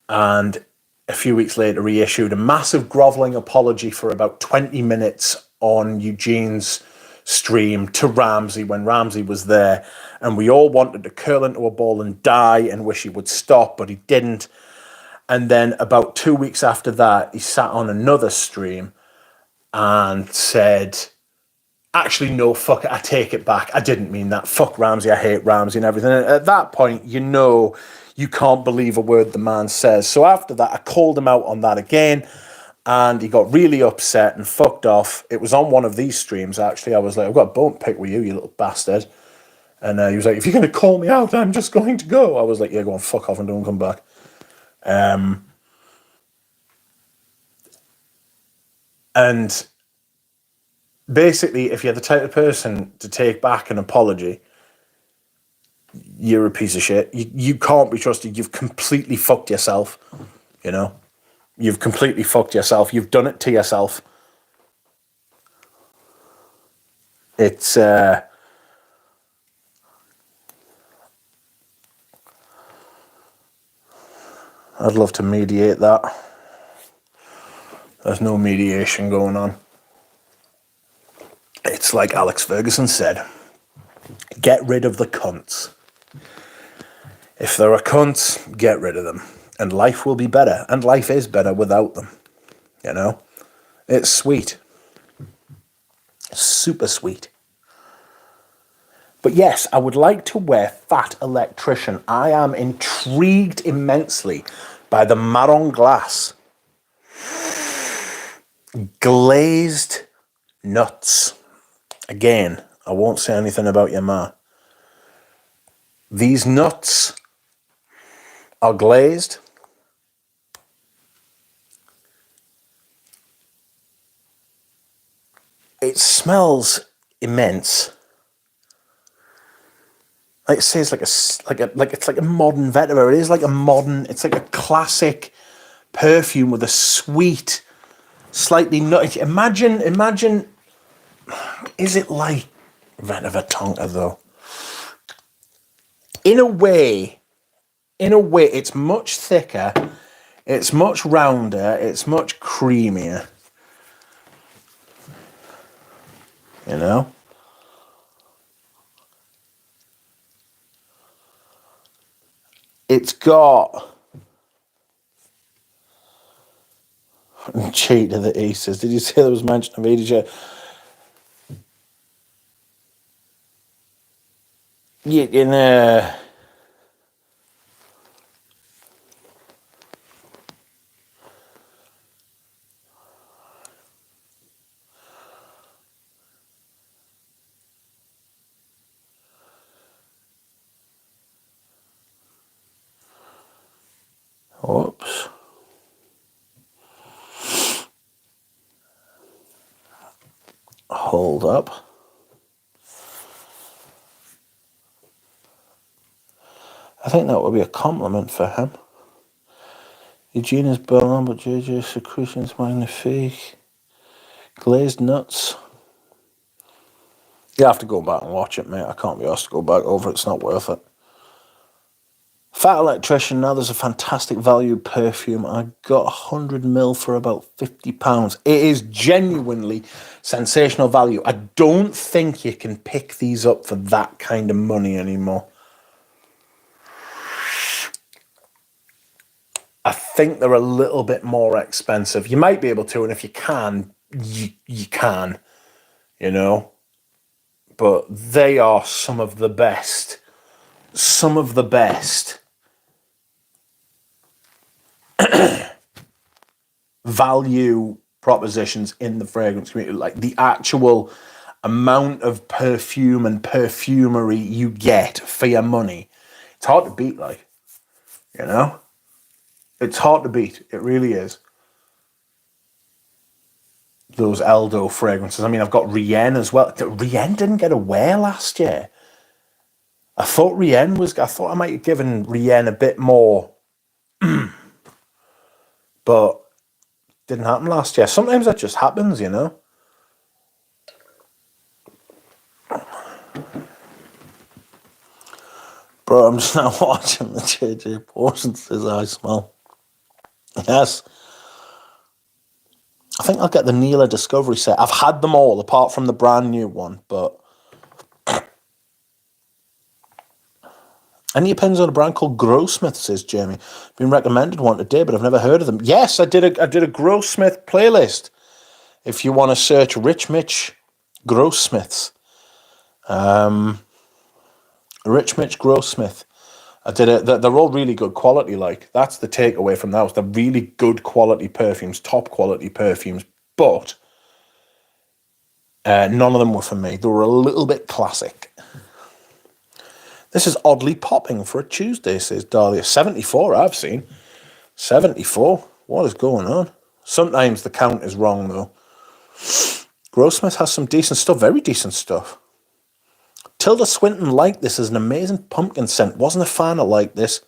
And a few weeks later, he issued a massive grovelling apology for about 20 minutes on Eugene's stream to Ramsey when Ramsey was there. And we all wanted to curl into a ball and die and wish he would stop, but he didn't. And then about 2 weeks after that, he sat on another stream and said, actually, no, fuck it, I take it back. I didn't mean that. Fuck Ramsey, I hate Ramsey and everything. And at that point, you know, you can't believe a word the man says. So after that, I called him out on that again, and he got really upset and fucked off. It was on one of these streams, actually. I was like, I've got a bone to pick with you, you little bastard. And he was like, if you're going to call me out, I'm just going to go. I was like, yeah, go on, fuck off and don't come back. And basically, if you're the type of person to take back an apology, you're a piece of shit. You can't be trusted. You've completely fucked yourself. You know, you've completely fucked yourself. You've done it to yourself. It's I'd love to mediate that. There's no mediation going on. It's like Alex Ferguson said, get rid of the cunts. If there are cunts, get rid of them. And life will be better. And life is better without them. You know? It's sweet. Super sweet. But yes, I would like to wear Fat Electrician. I am intrigued immensely by the marron glace. Glazed nuts. Again, I won't say anything about your ma. These nuts are glazed. It smells immense. Like it says, it's like a modern vetiver. It is like a modern. It's like a classic perfume with a sweet, slightly nutty. Imagine. Is it like vetiver tonka though? In a way, it's much thicker. It's much rounder. It's much creamier. You know. It's got cheat to the aces. Did you say there was mention of EDJ? Yeah, in whoops. Hold up. I think that would be a compliment for him. Eugenia's Berlin, but JJ Secretions Magnifique. Glazed Nuts. You have to go back and watch it, mate. I can't be asked to go back over it. It's not worth it. Fat Electrician. Now there's a fantastic value perfume. I got 100ml for about £50. It is genuinely sensational value. I don't think you can pick these up for that kind of money anymore. I think they're a little bit more expensive. You might be able to, and if you can, you can, you know. But they are some of the best value propositions in the fragrance community. Like the actual amount of perfume and perfumery you get for your money. It's hard to beat, like, you know? It's hard to beat. It really is. Those Eldo fragrances. I mean, I've got Rien as well. Rien didn't get away last year. I thought I might have given Rien a bit more. But didn't happen last year. Sometimes that just happens, you know. Bro, I'm just now watching the JJ portions as I smell. Yes. I think I'll get the Neela Discovery set. I've had them all, apart from the brand new one, but... Any opinions on a brand called Grossmith, says Jamie. Been recommended one today, but I've never heard of them. Yes, I did a Grossmith playlist. If you want to search Rich Mitch Grossmiths. Rich Mitch Grossmith. I did it. They're all really good quality, like. That's the takeaway from that. They're really good quality perfumes, top quality perfumes, but none of them were for me. They were a little bit classic. This is oddly popping for a Tuesday, says Dahlia. 74, I've seen. 74? What is going on? Sometimes the count is wrong, though. Grossmith has some decent stuff, very decent stuff. Tilda Swinton liked this as an amazing pumpkin scent. Wasn't a fan of like this.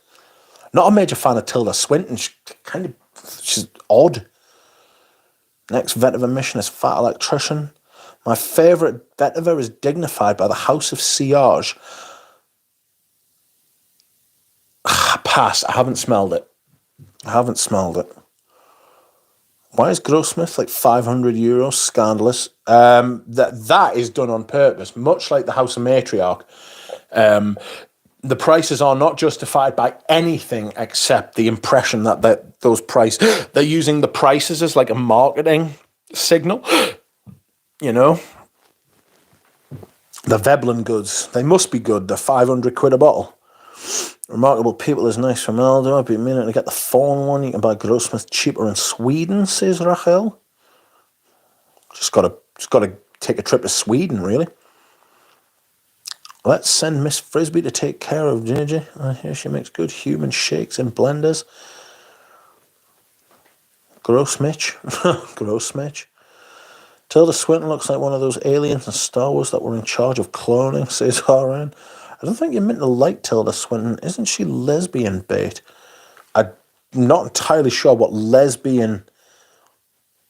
Not a major fan of Tilda Swinton. She's odd. Next vetiver mission is Fat Electrician. My favourite vetiver is Dignified by the House of Sillage. Pass. I haven't smelled it. Why is Grossmith like €500? Scandalous. That is done on purpose, much like the House of Matriarch. The prices are not justified by anything except the impression that those prices. They're using the prices as like a marketing signal. You know, the Veblen goods. They must be good. They're £500 a bottle. Remarkable People is nice from Aldo. I've been meaning to get the phone one. You can buy Grossmith cheaper in Sweden, says Rachel. Just gotta take a trip to Sweden, really. Let's send Miss Frisbee to take care of Gigi. I hear she makes good human shakes in blenders. Grossmith. Grossmith. Tilda Swinton looks like one of those aliens in Star Wars that were in charge of cloning, says RN. I don't think you're meant to like Tilda Swinton. Isn't she lesbian bait? I'm not entirely sure what lesbian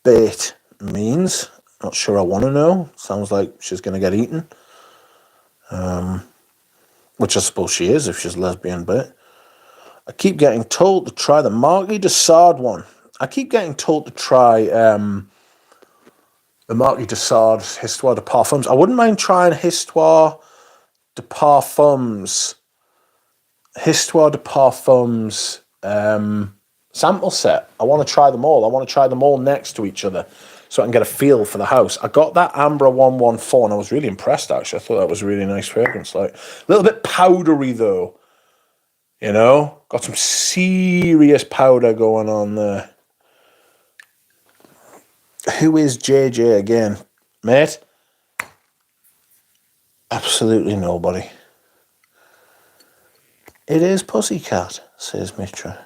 bait means. Not sure I want to know. Sounds like she's going to get eaten. Which I suppose she is if she's lesbian bait. I keep getting told to try the Marquis de Sade one. I keep getting told to try the Marquis de Sade Histoire de Parfums. I wouldn't mind trying Histoire de Parfums sample set. I want to try them all. I want to try them all next to each other so I can get a feel for the house. I got that Ambra 114 and I was really impressed, actually. I thought that was a really nice fragrance. Like, a little bit powdery, though. You know? Got some serious powder going on there. Who is JJ again? Mate? Absolutely nobody. It is Pussycat, says Mitra.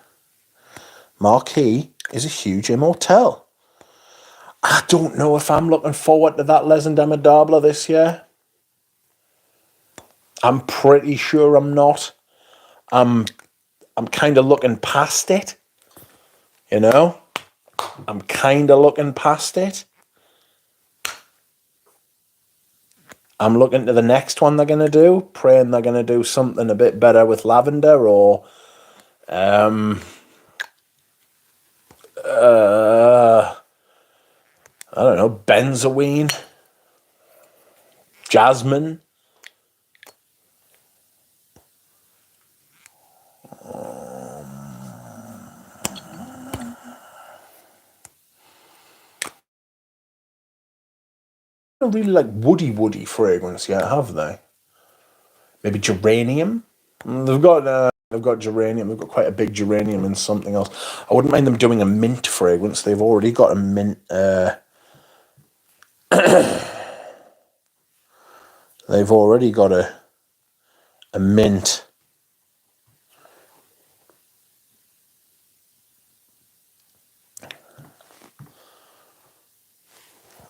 Marquis is a huge immortel. I don't know if I'm looking forward to that Les Indomptables this year. I'm pretty sure I'm not. I'm kind of looking past it, you know? I'm kind of looking past it. I'm looking to the next one they're going to do, praying they're going to do something a bit better with lavender or I don't know, benzoine, jasmine. I don't really like woody fragrance yet, have they? Maybe geranium. They've got geranium. They've got quite a big geranium and something else. I wouldn't mind them doing a mint fragrance. They've already got a mint. They've already got a mint.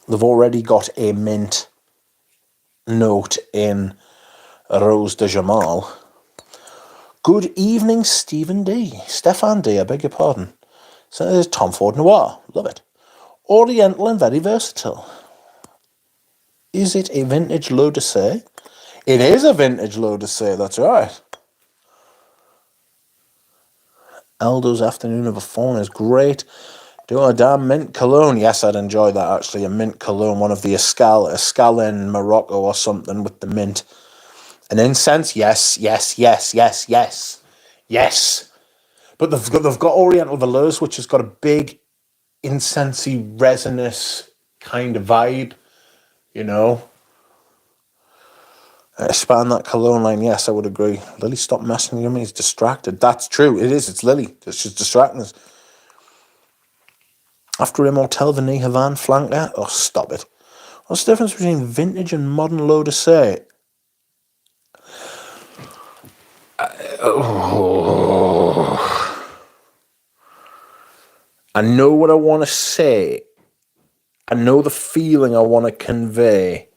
They've already got a mint note in Rose de Jamal. Good evening, Stephen D. Stefan D, I beg your pardon. So there's Tom Ford Noir. Love it. Oriental and very versatile. Is it a vintage L'Eau de Say? It is a vintage L'Eau de Say, that's right. Aldo's Afternoon of a Fawn is great. Do a damn mint cologne. Yes, I'd enjoy that, actually. A mint cologne, one of the Escal in Morocco or something with the mint. An incense? Yes. But they've got Oriental Velours, which has got a big incensey, resinous kind of vibe, you know. Expand that cologne line, yes, I would agree. Lily, stop messing with me, he's distracted. That's true, it is, it's Lily. She's distracting us. After Immortel, the Knee Havan flanker? Oh, stop it. What's the difference between vintage and modern L'Eau de Say? I know what I want to say. I know the feeling I want to convey.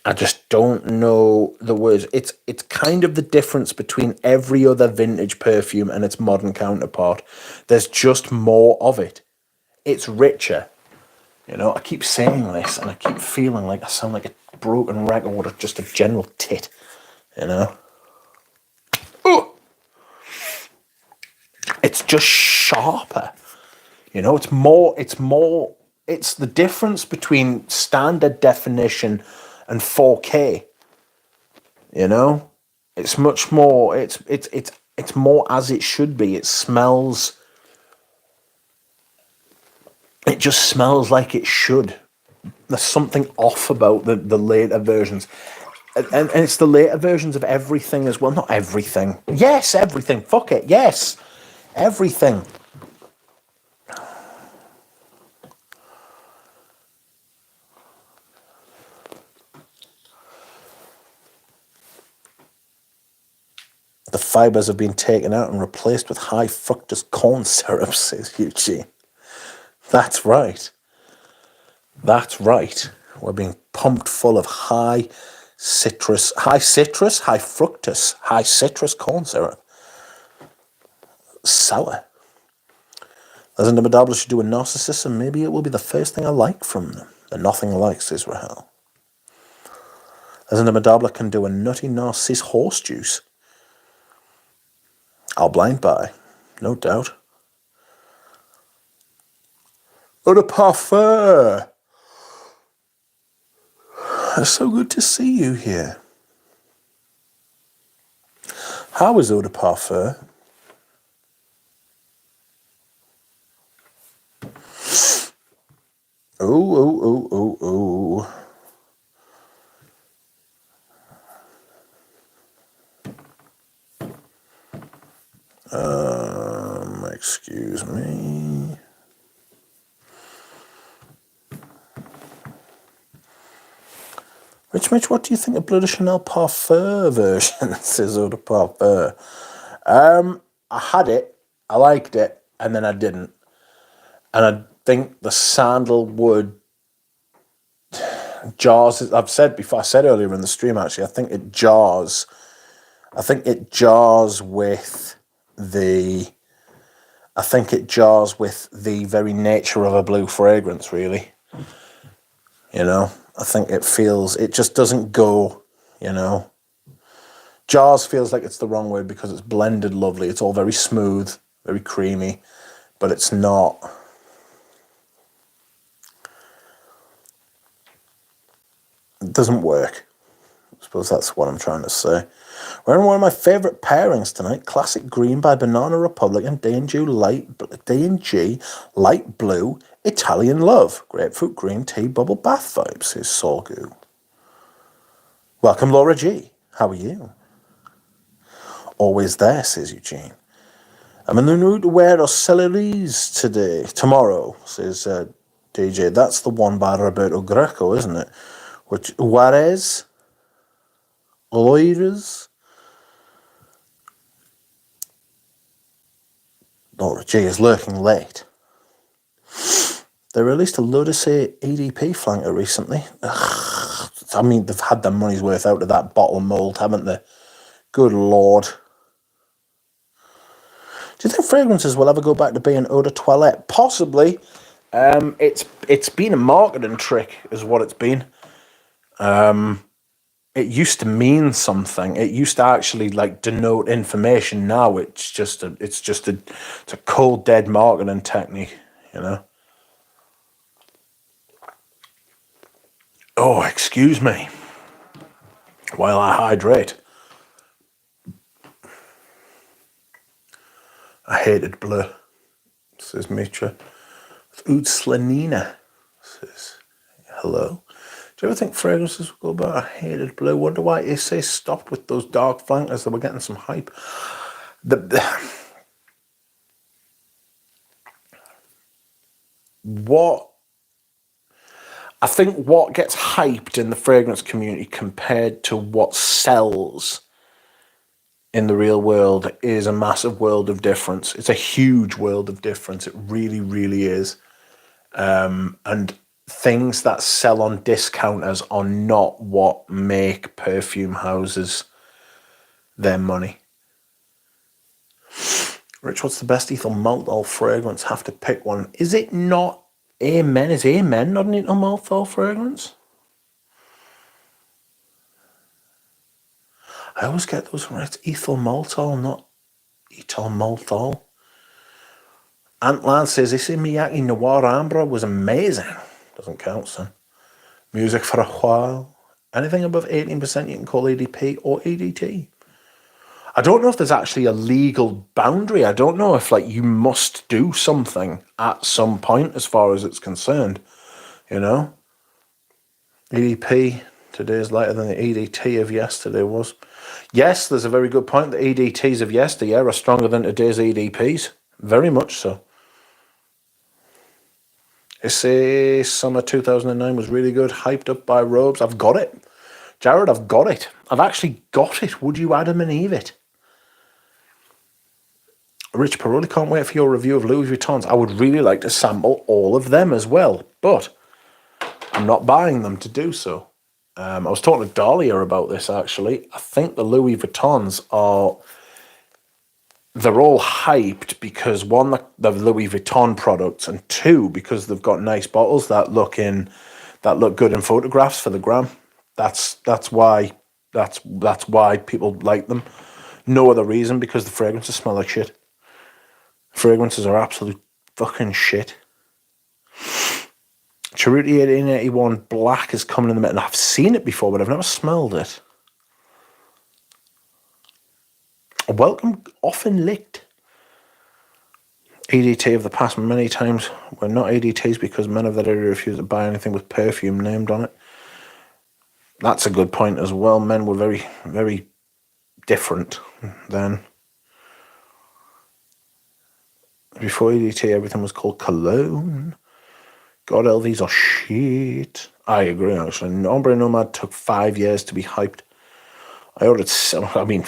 I just don't know the words. It's kind of the difference between every other vintage perfume and its modern counterpart. There's just more of it. It's richer. You know, I keep saying this and I keep feeling like I sound like a broken record or just a general tit. You know? Ooh! It's just sharper. You know, it's the difference between standard definition and 4K. You know? It's much more, it's more as it should be. It just smells like it should. There's something off about the later versions. And it's the later versions of everything as well. Not everything. Yes, everything. Fuck it. Yes. Everything. The fibres have been taken out and replaced with high fructose corn syrup, says Eugene. That's right. That's right. We're being pumped full of high citrus, high citrus corn syrup. Sour. As a Madabla should do a narcissist, and maybe it will be the first thing I like from them. The nothing like, says Rahel. As a Madabla can do a nutty narciss horse juice. I'll blind buy, no doubt. Eau de parfum. It's so good to see you here. How is eau de parfum? Oh. Excuse me. Mitch, what do you think of Bleu de Chanel Parfum version? Says eau de parfum. I had it, I liked it, and then I didn't. And I think the sandalwood jars, I said earlier in the stream actually, I think it jars I think it jars with the very nature of a blue fragrance, really. You know, I think it just doesn't go, you know. Jars feels like it's the wrong word because it's blended lovely. It's all very smooth, very creamy, but it's not. It doesn't work. I suppose that's what I'm trying to say. We're in one of my favourite pairings tonight. Classic Green by Banana Republic and D&G Light Blue Italian Love. Grapefruit Green Tea Bubble Bath Vibes, says Sorgu. Welcome, Laura G. How are you? Always there, says Eugene. I'm in the mood to wear Ocelleries tomorrow, says DJ. That's the one by Roberto Greco, isn't it? Which, Juarez, Loires. Laura G is lurking late. They released a Ludicrous EDP flanker recently. Ugh, I mean, they've had their money's worth out of that bottle mould, haven't they? Good Lord. Do you think fragrances will ever go back to being eau de toilette? Possibly. It's been a marketing trick, is what it's been. It used to mean something. It used to actually like denote information. Now it's a cold dead marketing technique, you know. Oh, excuse me. While I hydrate. I hated blue, says Mitra. Oud Slanina says, hello. Do you ever think fragrances will go back? I hated blue. Wonder why SA stopped with those dark flankers. They were getting some hype. I think what gets hyped in the fragrance community compared to what sells in the real world is a massive world of difference. It's a huge world of difference. It really, really is. And things that sell on discounters are not what make perfume houses their money. Rich, what's the best ethyl menthol fragrance? Have to pick one. Is it not Amen? Is Amen not an ethyl menthol fragrance? I always get those right. Ethyl maltol, not ethyl maltol. Antland says, Issey Miyake Noir Ambre was amazing. Doesn't count, son. Music for a while. Anything above 18% you can call EDP or EDT. I don't know if there's actually a legal boundary. I don't know if like you must do something at some point as far as it's concerned. You know? EDP today is lighter than the EDT of yesterday was. Yes, there's a very good point. The EDTs of yesteryear are stronger than today's EDPs. Very much so. Issey Summer 2009 was really good. Hyped up by Robes. I've got it. Jared, I've got it. I've actually got it. Would you Adam and Eve it? Rich Paroli, can't wait for your review of Louis Vuittons. I would really like to sample all of them as well, but I'm not buying them to do so. I was talking to Dahlia about this, actually. I think the Louis Vuittons they're all hyped because, one, they're Louis Vuitton products, and two, because they've got nice bottles that look good in photographs for the gram. That's why people like them. No other reason, because the fragrances smell like shit. Fragrances are absolute fucking shit. Cheruti 1881 Black is coming in the middle. I've seen it before, but I've never smelled it. Welcome, often licked. EDT of the past many times were not EDTs because men of that area refused to buy anything with perfume named on it. That's a good point as well. Men were very, very different then. Before EDT, everything was called cologne. God, LVs are shit. I agree, actually. Ombre Nomad took 5 years to be hyped. I ordered, I mean,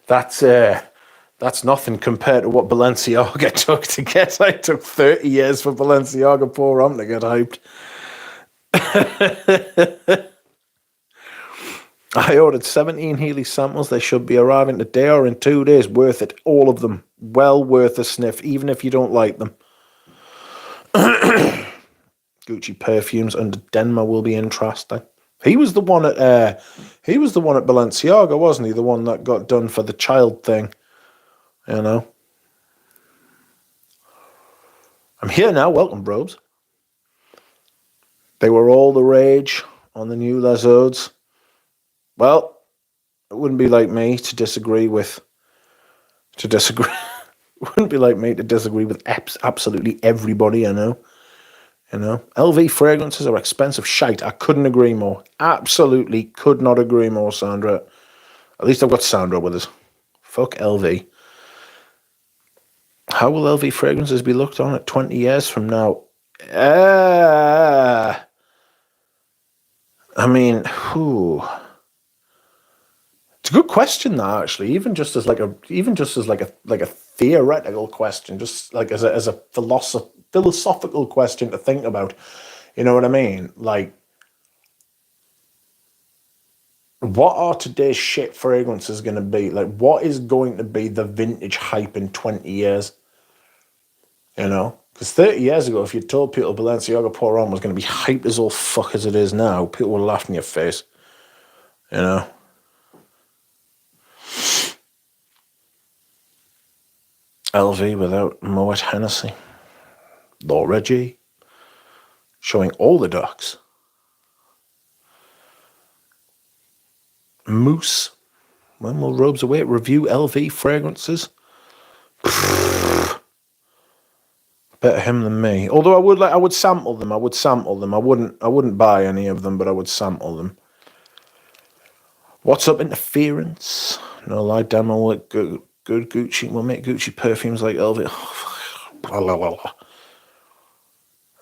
that's nothing compared to what Balenciaga took to get. I took 30 years for Balenciaga Pour Homme to get hyped. I ordered 17 Healy samples. They should be arriving today or in 2 days. Worth it. All of them. Well worth a sniff, even if you don't like them. Gucci perfumes under Denma will be interesting. He was the one at Balenciaga, wasn't he? The one that got done for the child thing. You know. I'm here now. Welcome, bros. They were all the rage on the new Les Odes. Well, it wouldn't be like me to disagree with. It wouldn't be like me to disagree with absolutely everybody I know. You know, LV fragrances are expensive shite. I couldn't agree more. Absolutely could not agree more, Sandra. At least I've got Sandra with us. Fuck LV. How will LV fragrances be looked on at 20 years from now? I mean, it's a good question, that actually. Even just as like a theoretical question, just like as a philosophical question to think about. You know what I mean? Like, what are today's shit fragrances going to be? Like, what is going to be the vintage hype in 20 years? You know? Because 30 years ago, if you told people Balenciaga Pour On was going to be hype as all fuck as it is now, people would laugh in your face. You know? LV without Moet Hennessy. Laura G. Showing all the ducks. Moose. When will Robes Await review LV fragrances? Better him than me. Although I would sample them. I wouldn't buy any of them, but I would sample them. What's up, interference? No lie, demo look good Gucci. We'll make Gucci perfumes like LV. Blah, blah, blah, blah.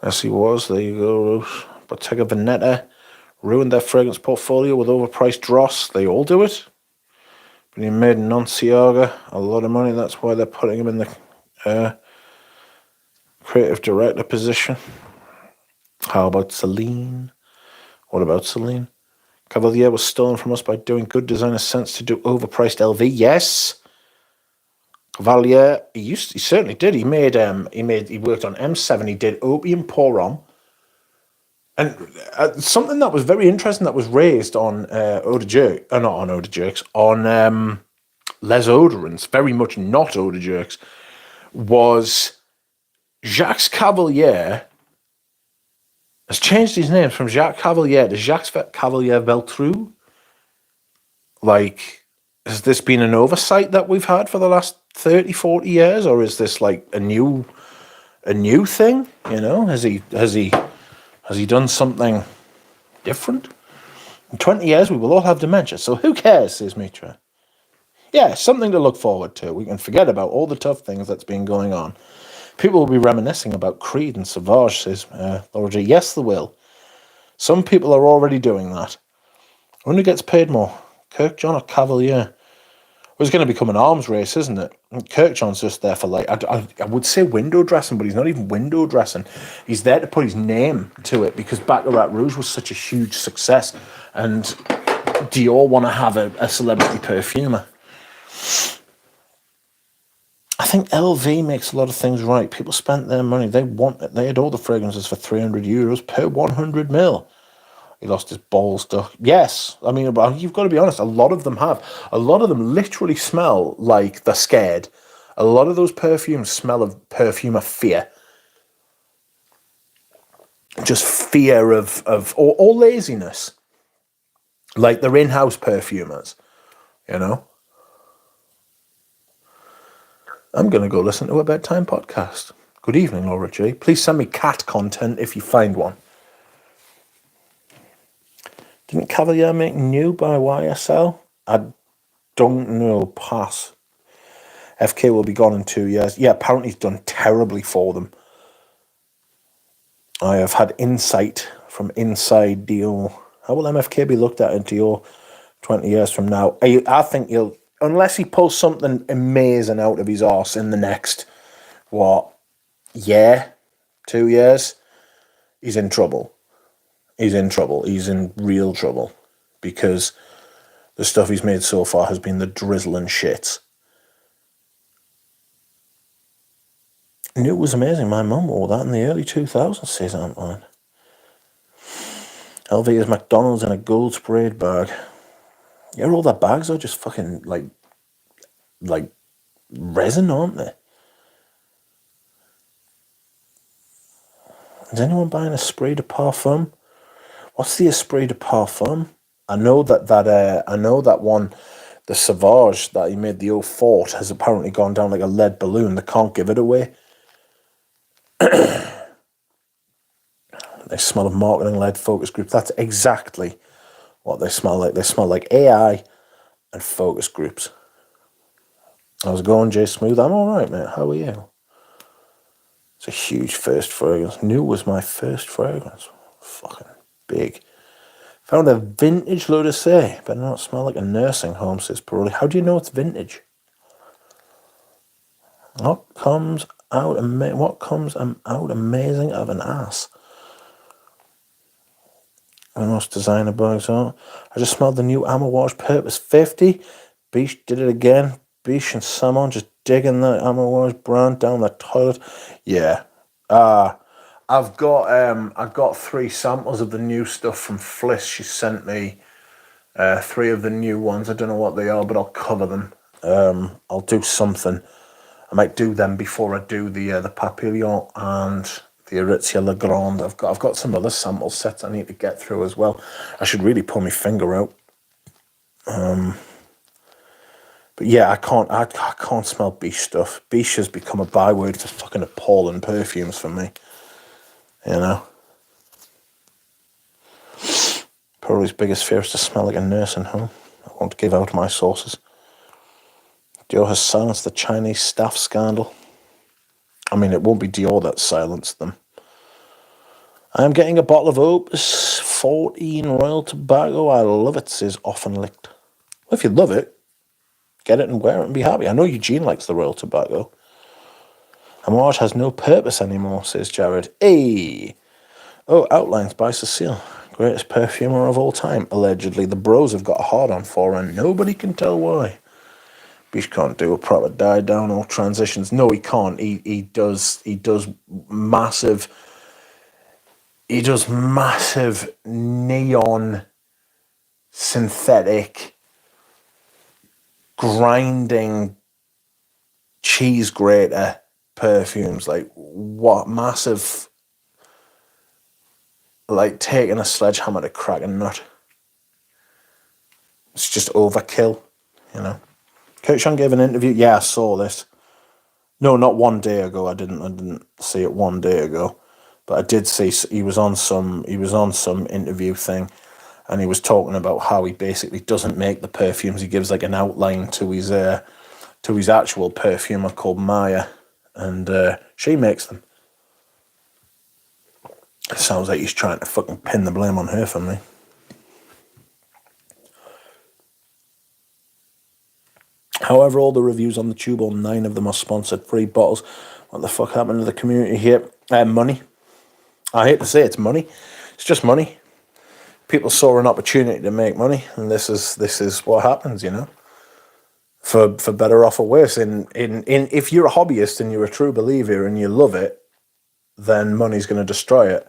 Yes, he was. There you go, Rose. Bottega Veneta ruined their fragrance portfolio with overpriced dross. They all do it. But he made Nunziaga a lot of money. That's why they're putting him in the creative director position. How about Celine? What about Celine? Cavalier was stolen from us by doing good designer sense to do overpriced LV. Yes. Cavalier, he certainly did. He worked on M7. He did Opium Pour On. And something that was very interesting that was raised on Eau de Jerks, not on Eau de Jerks, on Les Odorants, very much not Eau de Jerks, was Jacques Cavalier has changed his name from Jacques Cavalier to Jacques Cavalier Veltrou. Like, has this been an oversight that we've had for the last 30, 40 years, or is this like a new thing? You know, has he done something different? In 20 years, we will all have dementia, so who cares, says Mitra. Yeah, something to look forward to. We can forget about all the tough things that's been going on. People will be reminiscing about Creed and Sauvage, says Laura G. Yes, they will. Some people are already doing that. Who gets paid more, Kirkjohn or Cavalier? Well, it's going to become an arms race, isn't it? Kirkjohn's just there for, like, I would say window dressing, but he's not even window dressing. He's there to put his name to it because Baccarat Rouge was such a huge success, and Dior want to have a celebrity perfumer. I think LV makes a lot of things right. People spent their money. They had all the fragrances for €300 per 100 ml. He lost his balls to... Yes. I mean, you've got to be honest. A lot of them have. A lot of them literally smell like they're scared. A lot of those perfumes smell of perfumer fear. Just fear or laziness. Like they're in-house perfumers, you know? I'm going to go listen to a bedtime podcast. Good evening, Laura G. Please send me cat content if you find one. Didn't Cavalier make new by YSL? I don't know. Pass. FK will be gone in 2 years. Yeah, apparently he's done terribly for them. I have had insight from inside deal. How will MFK be looked at in Dior 20 years from now? I think he'll, unless he pulls something amazing out of his arse in the next, 2 years, he's in trouble. He's in trouble. He's in real trouble. Because The stuff he's made so far has been the drizzling shits. I knew it was amazing. My mum wore that in the early 2000s, says Aunt Line. LV's McDonald's in a gold sprayed bag. Yeah, all their bags are just fucking like resin, aren't they? Is anyone buying a spray de parfum? What's the esprit de parfum? I know that one, the Sauvage that he made, the Eau Fort, has apparently gone down like a lead balloon. They can't give it away. They smell of marketing-led focus group. That's exactly what they smell like. They smell like AI and focus groups. How's it going, Jay Smooth? I'm all right, mate. How are you? It's a huge first fragrance. New was my first fragrance. Fucking big. Found a vintage load of say. Better not smell like a nursing home, says Pirelli. How do you know it's vintage? What comes out amazing of an ass? And most designer bags are. I just smelled the new Amouage Purpose 50. Biche did it again. Biche and Samon just digging the Amouage brand down the toilet. Yeah. I've got 3 samples of the new stuff from Fliss. She sent me 3 of the new ones. I don't know what they are, but I'll cover them. I'll do something. I might do them before I do the Papillon and the Aritzia Legrand. I've got some other sample sets I need to get through as well. I should really pull my finger out. But yeah, I can't smell Biche stuff. Biche has become a byword for fucking appalling perfumes for me. You know? Probably his biggest fear is to smell like a nursing home. I won't give out my sources. Dior has silenced the Chinese staff scandal. I mean, it won't be Dior that silenced them. I'm getting a bottle of Opus 14 Royal Tobacco. I love it, says Often Licked. Well, if you love it, get it and wear it and be happy. I know Eugene likes the Royal Tobacco. Amouage has no purpose anymore, says Jared. Hey! Oh, Outlines by Cecile. Greatest perfumer of all time. Allegedly, the bros have got a hard-on for her and nobody can tell why. Biche can't do a proper die-down or transitions. No, he can't. He does massive neon synthetic grinding cheese grater perfumes. Like, what massive, like taking a sledgehammer to crack a nut. It's just overkill, you know. Kirkshon gave an interview. Yeah, I saw this. No, not one day ago. I didn't see it one day ago, but I did see he was on some interview thing, and he was talking about how he basically doesn't make the perfumes. He gives like an outline to his actual perfumer called Maya, and she makes them. It sounds like he's trying to fucking pin the blame on her for me. However, all the reviews on the tube, all 9 of them are sponsored free bottles. What the fuck happened to the community here? Money. I hate to say it's money. It's just money. People saw an opportunity to make money, and this is what happens, you know. For better or for worse. If you're a hobbyist and you're a true believer and you love it, then money's going to destroy it.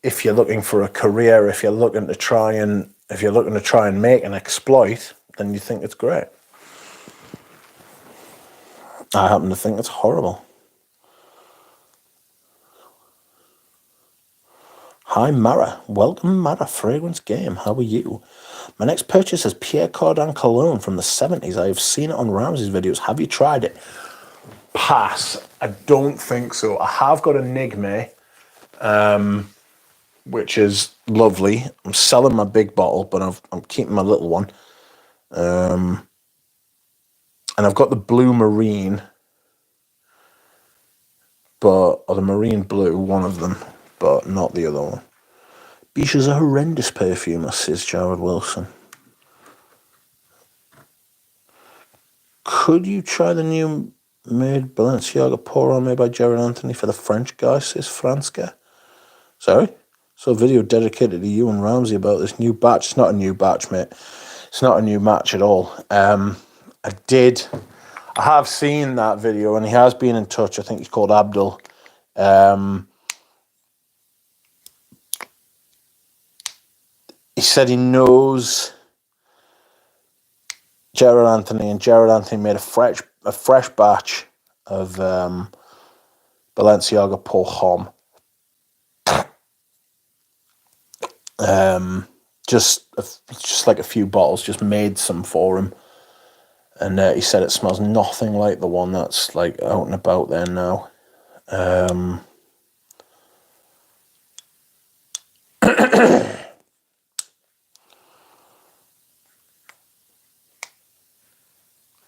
If you're looking for a career, if you're looking to try and make an exploit, then you think it's great. I happen to think it's horrible. Hi Mara, welcome Mara Fragrance Game, how are you? My next purchase is Pierre Cardin cologne from the 70s. I have seen it on Ramsey's videos. Have you tried it? Pass. I don't think so. I have got a Nigme, which is lovely. I'm selling my big bottle, but I'm keeping my little one. And I've got the Blue Marine, or the Marine Blue, one of them, but not the other one. Biche is a horrendous perfumer, says Jared Wilson. Could you try the new made Balenciaga pour-on made by Jared Anthony for the French guy, says Franska? Sorry? So a video dedicated to you and Ramsey about this new batch. It's not a new batch, mate. It's not a new match at all. I have seen that video, and he has been in touch. I think he's called Abdul. He said he knows Gerard Anthony, and Gerard Anthony made a fresh batch of Balenciaga Pour Homme. Just like a few bottles, just made some for him. And he said it smells nothing like the one that's like out and about there now.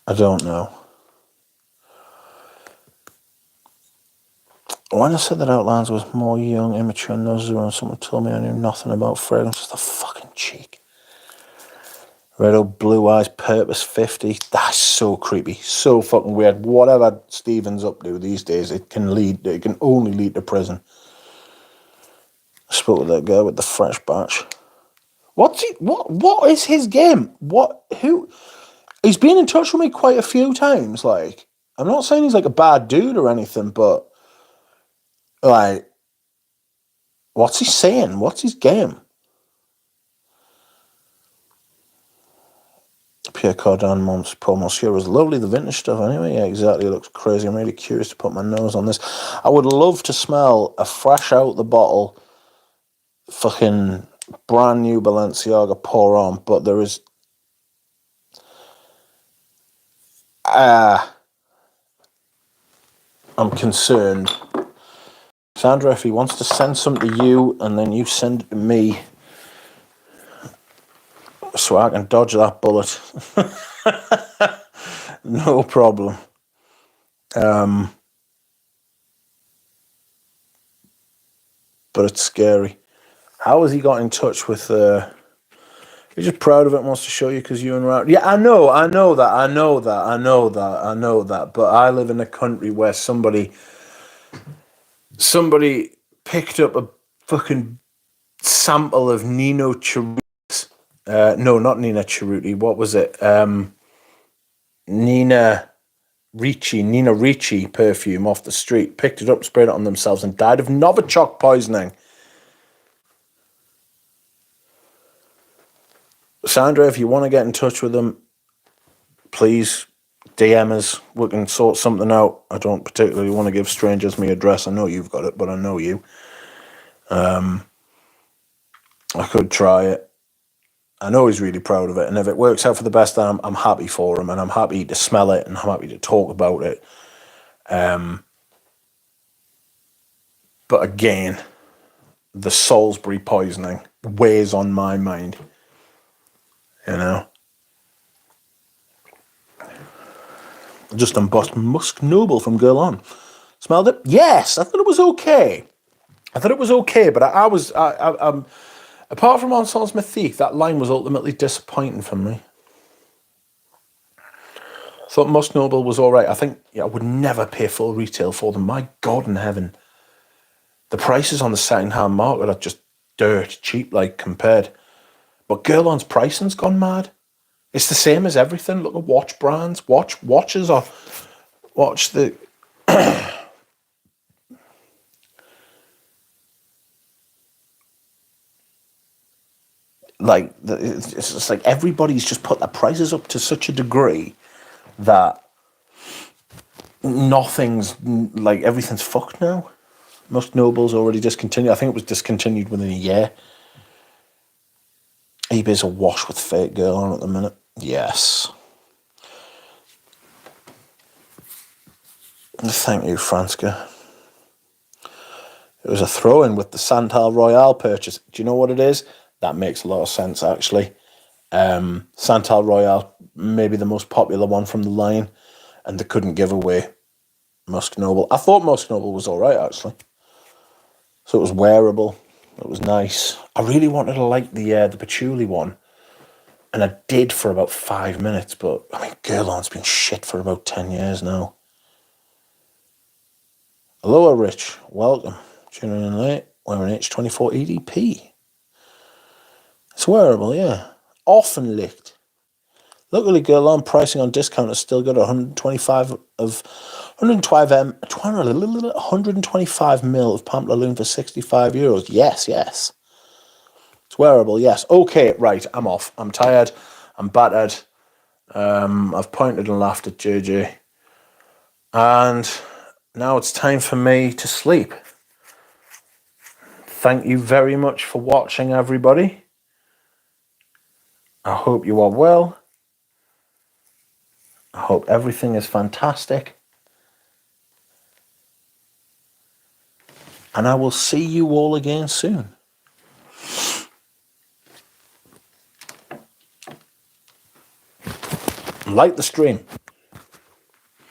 I don't know. When I said that Outlines was more young, immature, and those around, someone told me I knew nothing about fragrances. The fucking cheek. Red old blue eyes, purpose 50. That's so creepy. So fucking weird. Whatever Stephen's up to these days, it can only lead to prison. I spoke with that guy with the fresh batch. What is his game? He's been in touch with me quite a few times. Like, I'm not saying he's like a bad dude or anything, but like, what's he saying? What's his game? Pierre Cardin, Paul Monsieur was lovely. The vintage stuff, anyway. Yeah, exactly. It looks crazy. I'm really curious to put my nose on this. I would love to smell a fresh out the bottle, fucking brand new Balenciaga Pour Homme, but there is. I'm concerned. Sandra, if he wants to send some to you and then you send it to me so I can dodge that bullet, no problem. But it's scary. How has he got in touch with... He's just proud of it and wants to show you because you and Ralph... Yeah, I know that. But I live in a country where somebody picked up a fucking sample of Nino Ceruti's... no, not Nina Ceruti. What was it? Nina Ricci perfume off the street, picked it up, sprayed it on themselves, and died of Novichok poisoning. Sandra, if you want to get in touch with them, please DM us. We can sort something out. I don't particularly want to give strangers my address. I know you've got it, but I know you. I could try it. I know he's really proud of it, and if it works out for the best, I'm happy for him, and I'm happy to smell it, and I'm happy to talk about it. But again, the Salisbury poisoning weighs on my mind. You know? Just unbossed Musk Noble from Girl On. Smelled it? Yes, I thought it was okay. But I was apart from On Sans Mythique, that line was ultimately disappointing for me. I thought Musk Noble was all right. I think I would never pay full retail for them. My God in heaven. The prices on the second-hand market are just dirt cheap, like, compared. But Girl On's pricing's gone mad. It's the same as everything. Look at watch brands. Watches are... Watch the... like, it's just like everybody's just put their prices up to such a degree that nothing's... Like, everything's fucked now. Musk Noble's already discontinued. I think it was discontinued within a year. eBay's awash with fake Girl On at the minute. Yes. Thank you, Franska. It was a throw-in with the Santal Royale purchase. Do you know what it is? That makes a lot of sense, actually. Santal Royale, maybe the most popular one from the line, and they couldn't give away Musk Noble. I thought Musk Noble was all right, actually. So it was wearable. It was nice. I really wanted to like the patchouli one, and I did for about 5 minutes, but, I mean, Girl On's been shit for about 10 years now. Hello, Rich. Welcome. Tuning in late. Wearing H24 EDP. It's wearable, yeah. Often licked. Luckily, Guerlain pricing on discount has still got 125 of 125 mil of Pamplaloon for €65. Yes, yes. It's wearable, yes. Okay, right, I'm off. I'm tired. I'm battered. I've pointed and laughed at JJ. And now it's time for me to sleep. Thank you very much for watching, everybody. I hope you are well. I hope everything is fantastic. And I will see you all again soon. Like the stream.